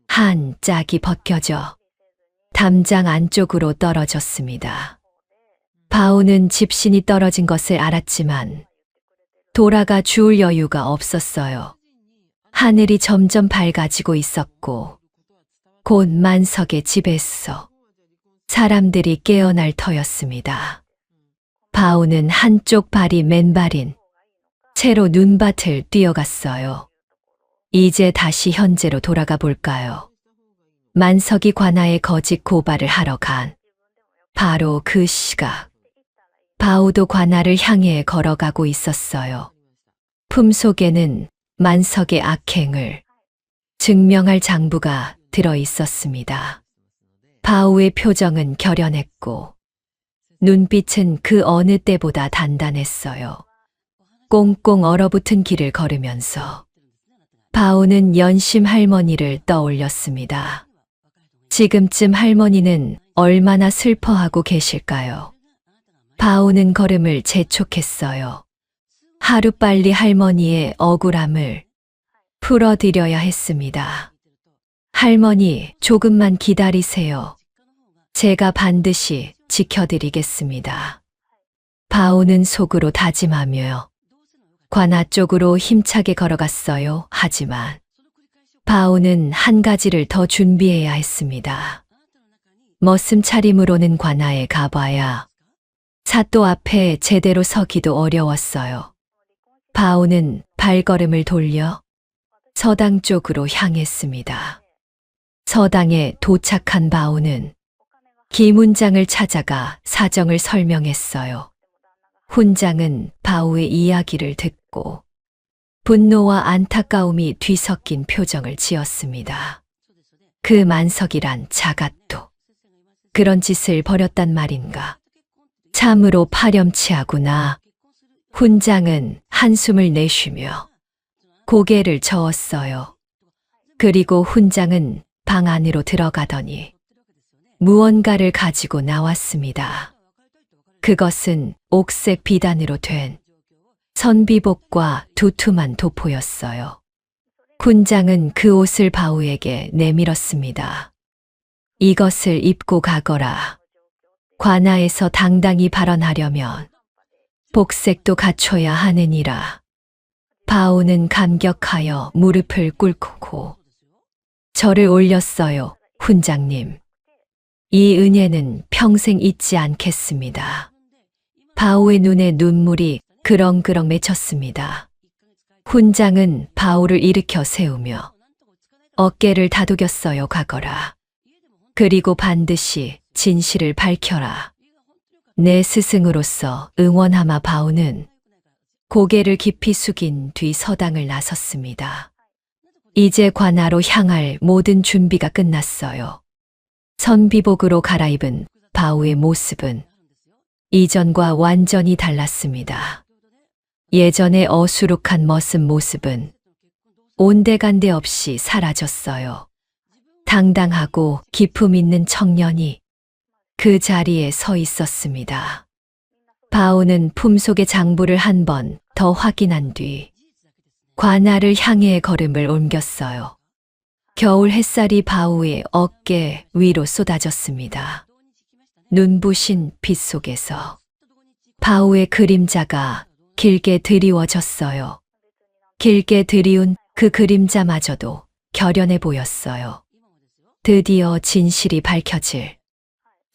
한 짝이 벗겨져 담장 안쪽으로 떨어졌습니다. 바오는 집신이 떨어진 것을 알았지만 돌아가 주울 여유가 없었어요. 하늘이 점점 밝아지고 있었고 곧 만석의 집에서 사람들이 깨어날 터였습니다. 바오는 한쪽 발이 맨발인 채로 눈밭을 뛰어갔어요. 이제 다시 현재로 돌아가 볼까요? 만석이 관아에 거짓 고발을 하러 간 바로 그 시각 바오도 관아를 향해 걸어가고 있었어요. 품속에는 만석의 악행을 증명할 장부가 들어 있었습니다. 바오의 표정은 결연했고 눈빛은 그 어느 때보다 단단했어요. 꽁꽁 얼어붙은 길을 걸으면서 바오는 연심 할머니를 떠올렸습니다. 지금쯤 할머니는 얼마나 슬퍼하고 계실까요? 바오는 걸음을 재촉했어요. 하루빨리 할머니의 억울함을 풀어드려야 했습니다. 할머니, 조금만 기다리세요. 제가 반드시 지켜드리겠습니다. 바오는 속으로 다짐하며 관아 쪽으로 힘차게 걸어갔어요. 하지만 바오는 한 가지를 더 준비해야 했습니다. 머슴 차림으로는 관아에 가봐야 사또 앞에 제대로 서기도 어려웠어요. 바오는 발걸음을 돌려 서당 쪽으로 향했습니다. 서당에 도착한 바오는 기문장을 찾아가 사정을 설명했어요. 훈장은 바오의 이야기를 듣고 분노와 안타까움이 뒤섞인 표정을 지었습니다. 그 만석이란 자가또 그런 짓을 벌였단 말인가. 참으로 파렴치하구나. 훈장은 한숨을 내쉬며 고개를 저었어요. 그리고 훈장은 방 안으로 들어가더니 무언가를 가지고 나왔습니다. 그것은 옥색 비단으로 된 선비복과 두툼한 도포였어요. 훈장은 그 옷을 바오에게 내밀었습니다. 이것을 입고 가거라. 관아에서 당당히 발언하려면 복색도 갖춰야 하느니라. 바오는 감격하여 무릎을 꿇고 절을 올렸어요. 훈장님, 이 은혜는 평생 잊지 않겠습니다. 바오의 눈에 눈물이 그렁그렁 맺혔습니다. 훈장은 바오를 일으켜 세우며 어깨를 다독였어요. 가거라. 그리고 반드시 진실을 밝혀라. 내 스승으로서 응원하마. 바오는 고개를 깊이 숙인 뒤 서당을 나섰습니다. 이제 관아로 향할 모든 준비가 끝났어요. 선비복으로 갈아입은 바오의 모습은 이전과 완전히 달랐습니다. 예전의 어수룩한 머슴 모습은 온데간데 없이 사라졌어요. 당당하고 기품 있는 청년이 그 자리에 서 있었습니다. 바오는 품속의 장부를 한 번 더 확인한 뒤 관아를 향해 걸음을 옮겼어요. 겨울 햇살이 바오의 어깨 위로 쏟아졌습니다. 눈부신 빛 속에서 바오의 그림자가 길게 드리워졌어요. 길게 드리운 그 그림자마저도 결연해 보였어요. 드디어 진실이 밝혀질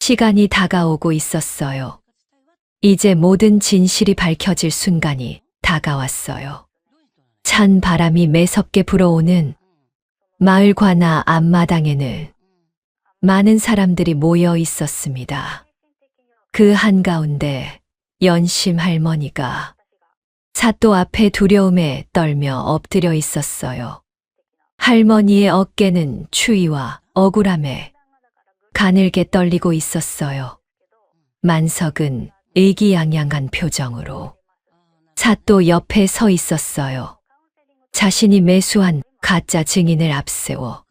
시간이 다가오고 있었어요. 이제 모든 진실이 밝혀질 순간이 다가왔어요. 찬 바람이 매섭게 불어오는 마을 관아 앞마당에는 많은 사람들이 모여 있었습니다. 그 한가운데 연심 할머니가 사또 앞에 두려움에 떨며 엎드려 있었어요. 할머니의 어깨는 추위와 억울함에 가늘게 떨리고 있었어요. 만석은 의기양양한 표정으로 사또 옆에 서 있었어요. 자신이 매수한 가짜 증인을 앞세워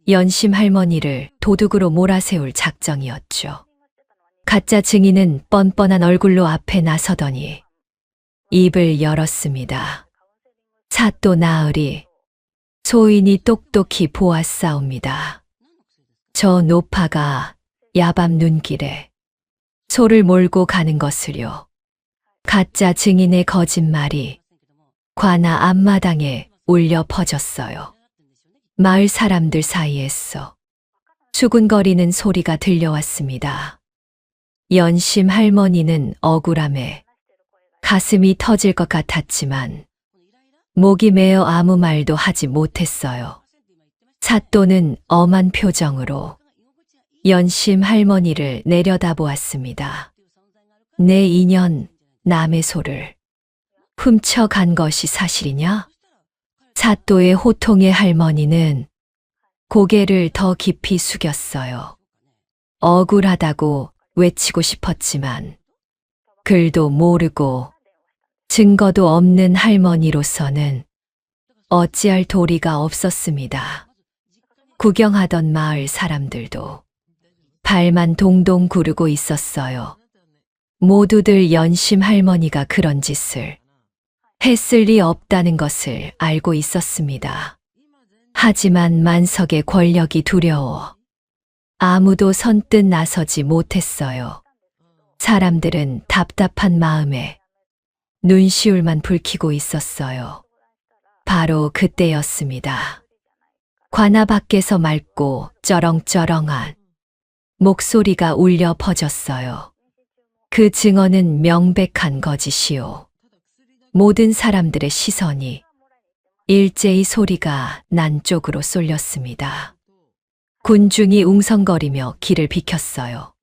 연심 할머니를 도둑으로 몰아세울 작정이었죠. 가짜 증인은 뻔뻔한 얼굴로 앞에 나서더니 입을 열었습니다. 사또 나으리, 소인이 똑똑히 보았사옵니다. 저 노파가 야밤 눈길에 소를 몰고 가는 것을요. 가짜 증인의 거짓말이 관아 앞마당에 울려 퍼졌어요. 마을 사람들 사이에서 수군거리는 소리가 들려왔습니다. 연심 할머니는 억울함에 가슴이 터질 것 같았지만 목이 메어 아무 말도 하지 못했어요. 사또는 엄한 표정으로 연심 할머니를 내려다보았습니다. 내 인연 남의 소를 훔쳐간 것이 사실이냐? 사또의 호통에 할머니는 고개를 더 깊이 숙였어요. 억울하다고 외치고 싶었지만 글도 모르고 증거도 없는 할머니로서는 어찌할 도리가 없었습니다. 구경하던 마을 사람들도 발만 동동 구르고 있었어요. 모두들 연심 할머니가 그런 짓을 했을 리 없다는 것을 알고 있었습니다. 하지만 만석의 권력이 두려워 아무도 선뜻 나서지 못했어요. 사람들은 답답한 마음에 눈시울만 붉히고 있었어요. 바로 그때였습니다. 관아 밖에서 맑고 쩌렁쩌렁한 목소리가 울려 퍼졌어요. 그 증언은 명백한 거짓이요. 모든 사람들의 시선이 일제히 소리가 난 쪽으로 쏠렸습니다. 군중이 웅성거리며 길을 비켰어요.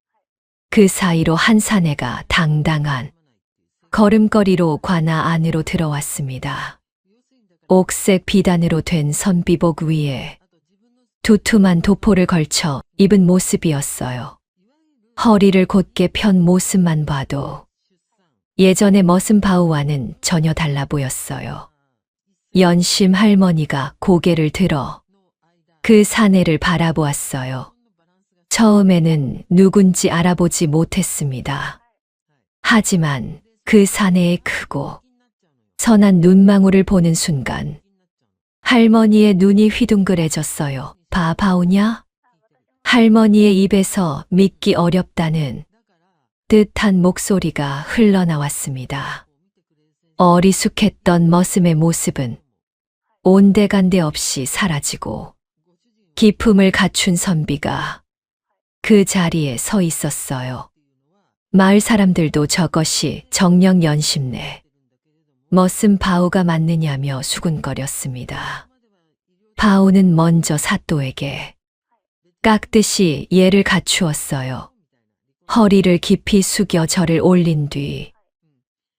그 사이로 한 사내가 당당한 걸음걸이로 관아 안으로 들어왔습니다. 옥색 비단으로 된 선비복 위에 두툼한 도포를 걸쳐 입은 모습이었어요. 허리를 곧게 편 모습만 봐도 예전의 머슴 바우와는 전혀 달라 보였어요. 연심 할머니가 고개를 들어 그 사내를 바라보았어요. 처음에는 누군지 알아보지 못했습니다. 하지만 그 사내의 크고 선한 눈망울을 보는 순간 할머니의 눈이 휘둥그레졌어요. 바우냐? 할머니의 입에서 믿기 어렵다는 뜻한 목소리가 흘러나왔습니다. 어리숙했던 머슴의 모습은 온데간데 없이 사라지고 기품을 갖춘 선비가 그 자리에 서 있었어요. 마을 사람들도 저것이 정녕 연심네 머슴 바우가 맞느냐며 수군거렸습니다. 바우는 먼저 사또에게 깍듯이 예를 갖추었어요. 허리를 깊이 숙여 절을 올린 뒤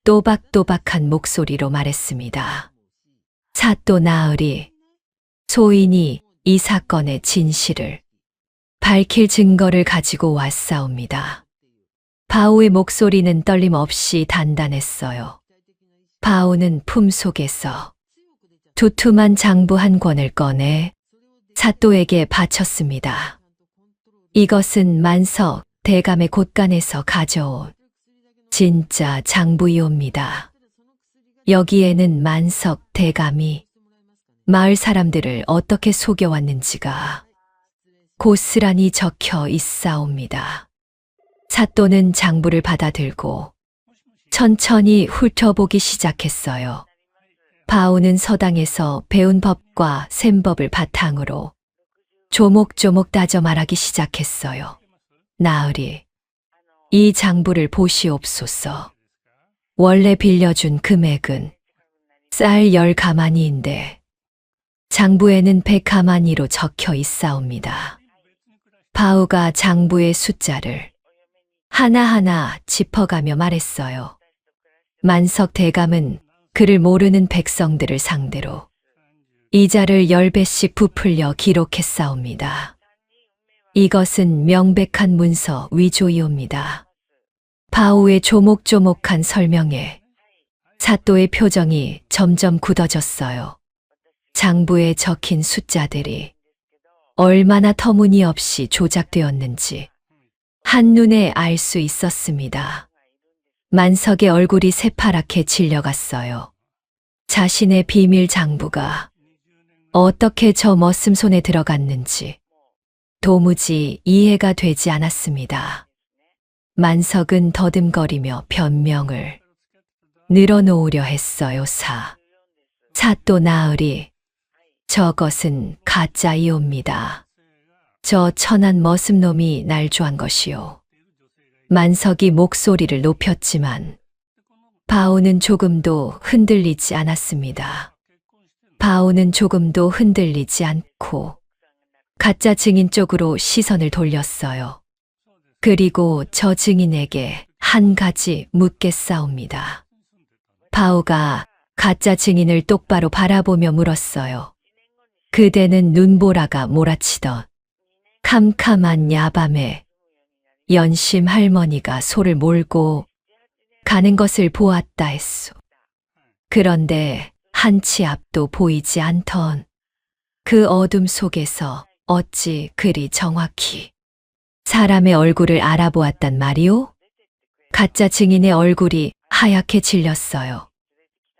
또박또박한 목소리로 말했습니다. 사또 나으리, 소인이 이 사건의 진실을 밝힐 증거를 가지고 왔사옵니다. 바우의 목소리는 떨림없이 단단했어요. 바우는 품속에서 두툼한 장부 한 권을 꺼내 사또에게 바쳤습니다. 이것은 만석 대감의 곳간에서 가져온 진짜 장부이옵니다. 여기에는 만석 대감이 마을 사람들을 어떻게 속여왔는지가 고스란히 적혀 있사옵니다. 사또는 장부를 받아들고 천천히 훑어보기 시작했어요. 바우는 서당에서 배운 법과 셈법을 바탕으로 조목조목 따져 말하기 시작했어요. 나으리, 이 장부를 보시옵소서. 원래 빌려준 금액은 쌀 10가마니인데 장부에는 100가마니로 적혀 있사옵니다. 바우가 장부의 숫자를 하나하나 짚어가며 말했어요. 만석 대감은 그를 모르는 백성들을 상대로 이자를 10배씩 부풀려 기록했사옵니다. 이것은 명백한 문서 위조이옵니다. 바우의 조목조목한 설명에 사또의 표정이 점점 굳어졌어요. 장부에 적힌 숫자들이 얼마나 터무니없이 조작되었는지 한눈에 알 수 있었습니다. 만석의 얼굴이 새파랗게 질려갔어요. 자신의 비밀 장부가 어떻게 저 머슴 손에 들어갔는지 도무지 이해가 되지 않았습니다. 만석은 더듬거리며 변명을 늘어놓으려 했어요. 사또 나으리, 저것은 가짜이옵니다. 저 천한 머슴놈이 날 조한 것이요. 만석이 목소리를 높였지만 바오는 조금도 흔들리지 않았습니다. 바오는 조금도 흔들리지 않고 가짜 증인 쪽으로 시선을 돌렸어요. 그리고 저 증인에게 한 가지 묻겠사옵니다. 바오가 가짜 증인을 똑바로 바라보며 물었어요. 그대는 눈보라가 몰아치던 캄캄한 야밤에 연심 할머니가 소를 몰고 가는 것을 보았다 했소. 그런데 한 치 앞도 보이지 않던 그 어둠 속에서 어찌 그리 정확히 사람의 얼굴을 알아보았단 말이오? 가짜 증인의 얼굴이 하얗게 질렸어요.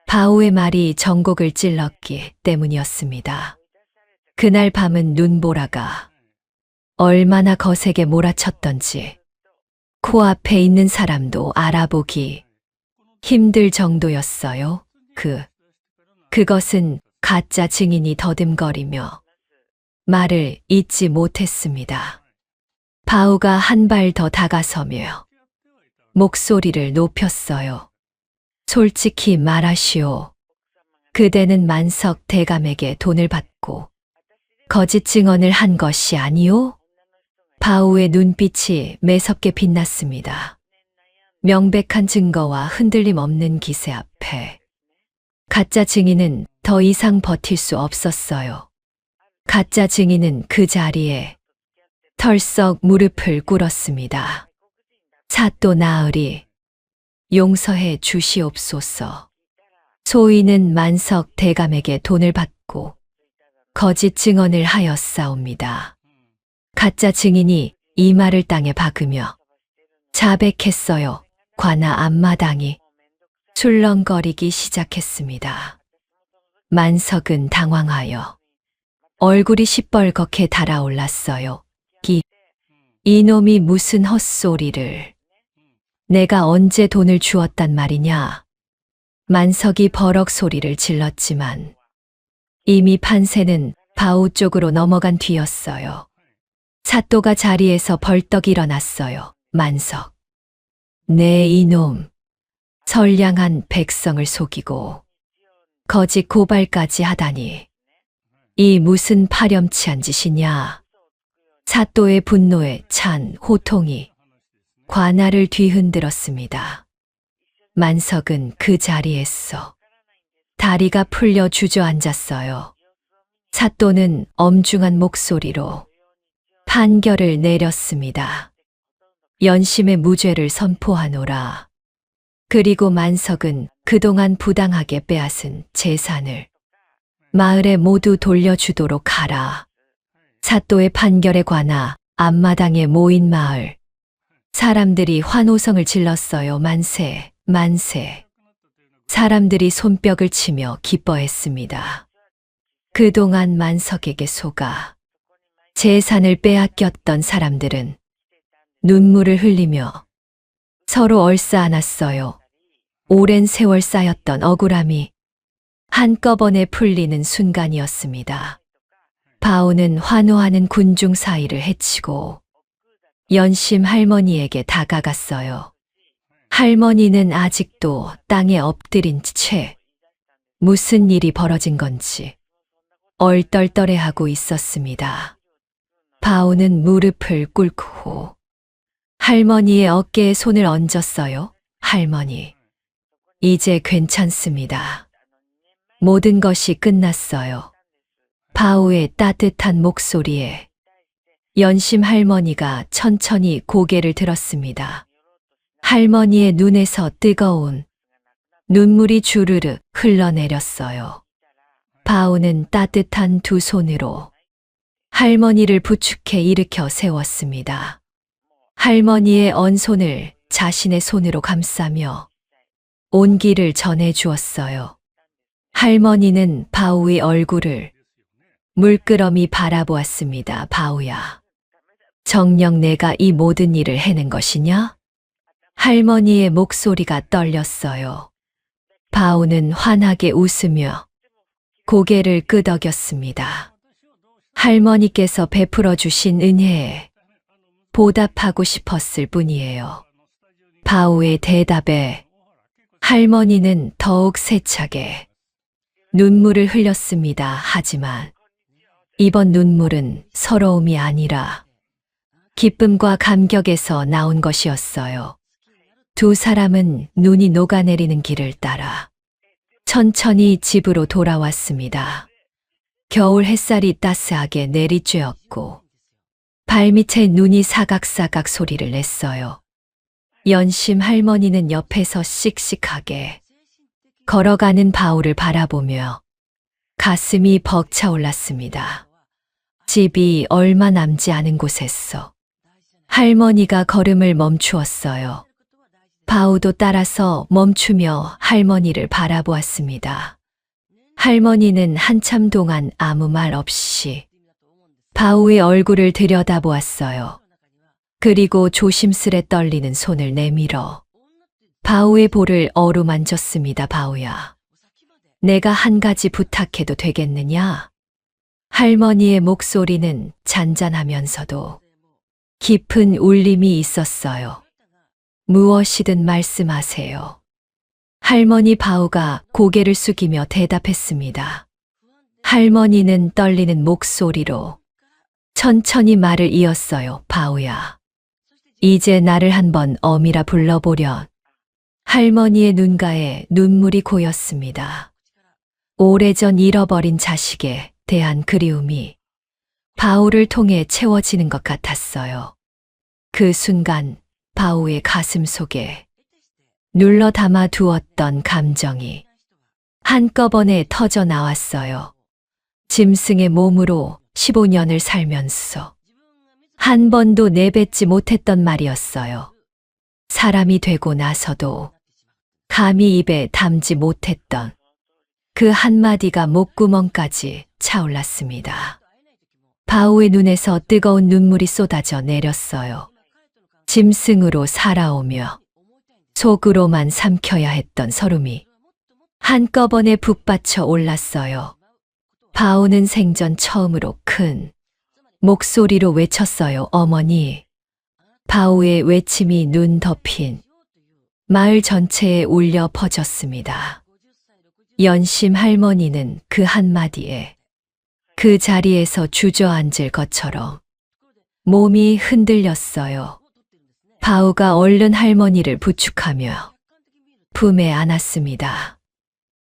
바오의 말이 정곡을 찔렀기 때문이었습니다. 그날 밤은 눈보라가 얼마나 거세게 몰아쳤던지 코앞에 있는 사람도 알아보기 힘들 정도였어요. 그것은 가짜 증인이 더듬거리며 말을 잇지 못했습니다. 바오가 한 발 더 다가서며 목소리를 높였어요. 솔직히 말하시오. 그대는 만석 대감에게 돈을 받고 거짓 증언을 한 것이 아니오? 바오의 눈빛이 매섭게 빛났습니다. 명백한 증거와 흔들림 없는 기세 앞에 가짜 증인은 더 이상 버틸 수 없었어요. 가짜 증인은 그 자리에 털썩 무릎을 꿇었습니다. 사또 나으리, 용서해 주시옵소서. 소인은 만석 대감에게 돈을 받고 거짓 증언을 하였사옵니다. 가짜 증인이 이 말을 땅에 박으며 자백했어요. 관아 앞마당이 술렁거리기 시작했습니다. 만석은 당황하여 얼굴이 시뻘겋게 달아올랐어요. 이놈이 무슨 헛소리를. 내가 언제 돈을 주었단 말이냐. 만석이 버럭 소리를 질렀지만 이미 판세는 바오 쪽으로 넘어간 뒤였어요. 사또가 자리에서 벌떡 일어났어요. 만석. 네 이놈. 선량한 백성을 속이고 거짓 고발까지 하다니. 이 무슨 파렴치한 짓이냐. 사또의 분노에 찬 호통이 관아를 뒤흔들었습니다. 만석은 그 자리에서 다리가 풀려 주저앉았어요. 사또는 엄중한 목소리로 판결을 내렸습니다. 연심의 무죄를 선포하노라. 그리고 만석은 그동안 부당하게 빼앗은 재산을 마을에 모두 돌려주도록 하라. 사또의 판결에 관하 앞마당에 모인 마을 사람들이 환호성을 질렀어요. 만세, 만세. 사람들이 손뼉을 치며 기뻐했습니다. 그동안 만석에게 속아 재산을 빼앗겼던 사람들은 눈물을 흘리며 서로 얼싸안았어요. 오랜 세월 쌓였던 억울함이 한꺼번에 풀리는 순간이었습니다. 바오는 환호하는 군중 사이를 헤치고 연심 할머니에게 다가갔어요. 할머니는 아직도 땅에 엎드린 채 무슨 일이 벌어진 건지 얼떨떨해하고 있었습니다. 바오는 무릎을 꿇고 할머니의 어깨에 손을 얹었어요. 할머니, 이제 괜찮습니다. 모든 것이 끝났어요. 바오의 따뜻한 목소리에 연심 할머니가 천천히 고개를 들었습니다. 할머니의 눈에서 뜨거운 눈물이 주르르 흘러내렸어요. 바오는 따뜻한 두 손으로 할머니를 부축해 일으켜 세웠습니다. 할머니의 언손을 자신의 손으로 감싸며 온기를 전해 주었어요. 할머니는 바오의 얼굴을 물끄러미 바라보았습니다. 바오야, 정녕 내가 이 모든 일을 해낸 것이냐? 할머니의 목소리가 떨렸어요. 바오는 환하게 웃으며 고개를 끄덕였습니다. 할머니께서 베풀어 주신 은혜에 보답하고 싶었을 뿐이에요. 바오의 대답에 할머니는 더욱 세차게 눈물을 흘렸습니다. 하지만 이번 눈물은 서러움이 아니라 기쁨과 감격에서 나온 것이었어요. 두 사람은 눈이 녹아내리는 길을 따라 천천히 집으로 돌아왔습니다. 겨울 햇살이 따스하게 내리쬐었고 발밑에 눈이 사각사각 소리를 냈어요. 연심 할머니는 옆에서 씩씩하게 걸어가는 바오를 바라보며 가슴이 벅차올랐습니다. 집이 얼마 남지 않은 곳에서 할머니가 걸음을 멈추었어요. 바오도 따라서 멈추며 할머니를 바라보았습니다. 할머니는 한참 동안 아무 말 없이 바오의 얼굴을 들여다보았어요. 그리고 조심스레 떨리는 손을 내밀어 바오의 볼을 어루만졌습니다. 바오야, 내가 한 가지 부탁해도 되겠느냐? 할머니의 목소리는 잔잔하면서도 깊은 울림이 있었어요. 무엇이든 말씀하세요. 할머니 바오가 고개를 숙이며 대답했습니다. 할머니는 떨리는 목소리로 천천히 말을 이었어요. 바오야, 이제 나를 한번 어미라 불러보련. 할머니의 눈가에 눈물이 고였습니다. 오래전 잃어버린 자식에 대한 그리움이 바오를 통해 채워지는 것 같았어요. 그 순간 바오의 가슴 속에 눌러 담아 두었던 감정이 한꺼번에 터져 나왔어요. 짐승의 몸으로 15년을 살면서 한 번도 내뱉지 못했던 말이었어요. 사람이 되고 나서도 감히 입에 담지 못했던 그 한마디가 목구멍까지 차올랐습니다. 바오의 눈에서 뜨거운 눈물이 쏟아져 내렸어요. 짐승으로 살아오며 속으로만 삼켜야 했던 서름이 한꺼번에 북받쳐 올랐어요. 바오는 생전 처음으로 큰 목소리로 외쳤어요. 어머니. 바오의 외침이 눈 덮인 마을 전체에 울려 퍼졌습니다. 연심 할머니는 그 한마디에 그 자리에서 주저앉을 것처럼 몸이 흔들렸어요. 바오가 얼른 할머니를 부축하며 품에 안았습니다.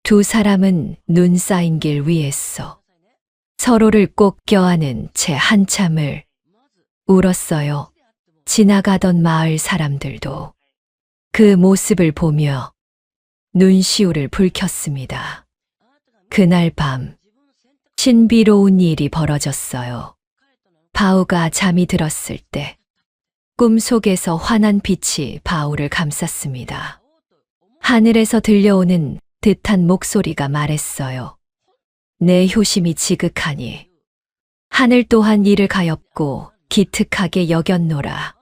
두 사람은 눈 쌓인 길 위에서 서로를 꼭 껴안은 채 한참을 울었어요. 지나가던 마을 사람들도 그 모습을 보며 눈시울을 붉혔습니다. 그날 밤 신비로운 일이 벌어졌어요. 바오가 잠이 들었을 때 꿈속에서 환한 빛이 바오를 감쌌습니다. 하늘에서 들려오는 듯한 목소리가 말했어요. 내 효심이 지극하니 하늘 또한 이를 가엾고 기특하게 여겼노라.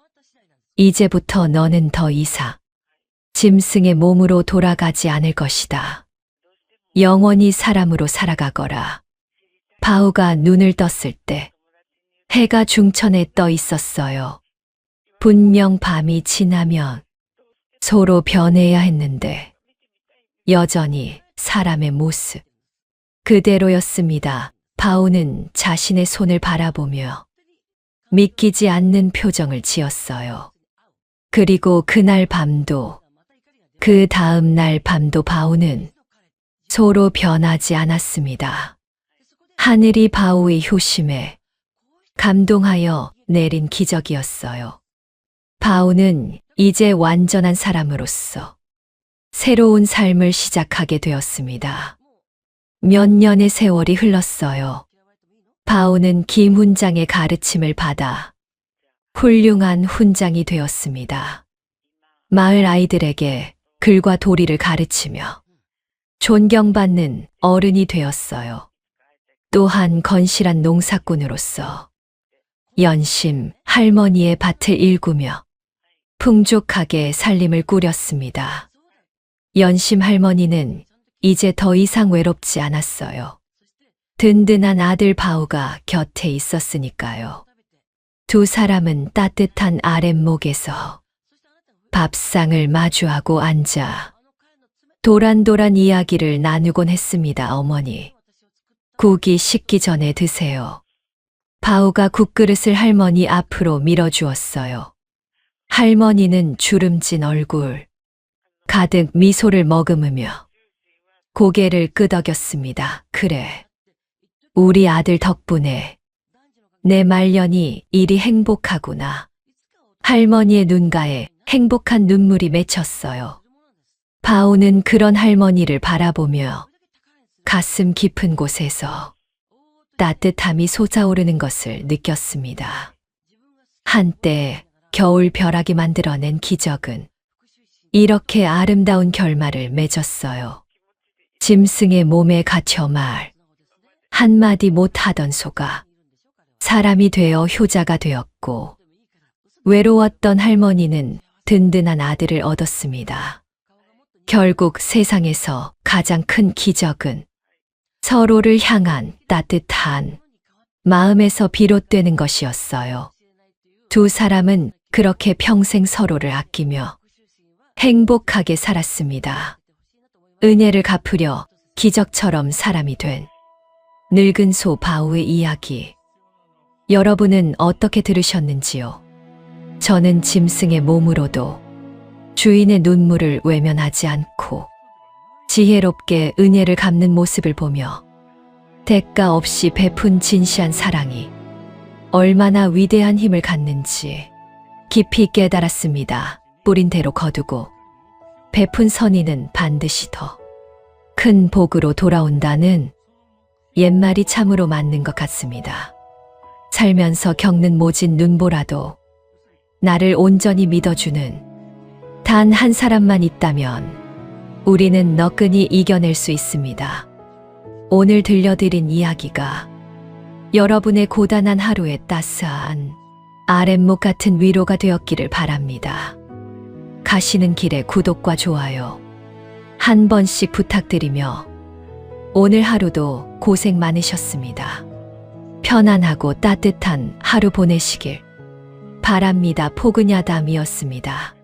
이제부터 너는 더 이상 짐승의 몸으로 돌아가지 않을 것이다. 영원히 사람으로 살아가거라. 바오가 눈을 떴을 때 해가 중천에 떠 있었어요. 분명 밤이 지나면 서로 변해야 했는데 여전히 사람의 모습 그대로였습니다. 바오는 자신의 손을 바라보며 믿기지 않는 표정을 지었어요. 그리고 그날 밤도 그 다음 날 밤도 바오는 서로 변하지 않았습니다. 하늘이 바오의 효심에 감동하여 내린 기적이었어요. 바오는 이제 완전한 사람으로서 새로운 삶을 시작하게 되었습니다. 몇 년의 세월이 흘렀어요. 바오는 김 훈장의 가르침을 받아 훌륭한 훈장이 되었습니다. 마을 아이들에게 글과 도리를 가르치며 존경받는 어른이 되었어요. 또한 건실한 농사꾼으로서 연심 할머니의 밭을 일구며 풍족하게 살림을 꾸렸습니다. 연심 할머니는 이제 더 이상 외롭지 않았어요. 든든한 아들 바우가 곁에 있었으니까요. 두 사람은 따뜻한 아랫목에서 밥상을 마주하고 앉아 도란도란 이야기를 나누곤 했습니다. 어머니, 국이 식기 전에 드세요. 바우가 국그릇을 할머니 앞으로 밀어주었어요. 할머니는 주름진 얼굴, 가득 미소를 머금으며 고개를 끄덕였습니다. 그래, 우리 아들 덕분에 내 말년이 이리 행복하구나. 할머니의 눈가에 행복한 눈물이 맺혔어요. 바오는 그런 할머니를 바라보며 가슴 깊은 곳에서 따뜻함이 솟아오르는 것을 느꼈습니다. 한때 겨울 벼락이 만들어낸 기적은 이렇게 아름다운 결말을 맺었어요. 짐승의 몸에 갇혀 말 한마디 못하던 소가 사람이 되어 효자가 되었고, 외로웠던 할머니는 든든한 아들을 얻었습니다. 결국 세상에서 가장 큰 기적은 서로를 향한 따뜻한 마음에서 비롯되는 것이었어요. 두 사람은 그렇게 평생 서로를 아끼며 행복하게 살았습니다. 은혜를 갚으려 기적처럼 사람이 된 늙은 소 바우의 이야기. 여러분은 어떻게 들으셨는지요? 저는 짐승의 몸으로도 주인의 눈물을 외면하지 않고 지혜롭게 은혜를 갚는 모습을 보며 대가 없이 베푼 진시한 사랑이 얼마나 위대한 힘을 갖는지 깊이 깨달았습니다. 뿌린 대로 거두고 베푼 선의는 반드시 더 큰 복으로 돌아온다는 옛말이 참으로 맞는 것 같습니다. 살면서 겪는 모진 눈보라도 나를 온전히 믿어주는 단 한 사람만 있다면 우리는 너끈히 이겨낼 수 있습니다. 오늘 들려드린 이야기가 여러분의 고단한 하루에 따스한 아랫목 같은 위로가 되었기를 바랍니다. 가시는 길에 구독과 좋아요 한 번씩 부탁드리며 오늘 하루도 고생 많으셨습니다. 편안하고 따뜻한 하루 보내시길 바랍니다. 포근야담이었습니다.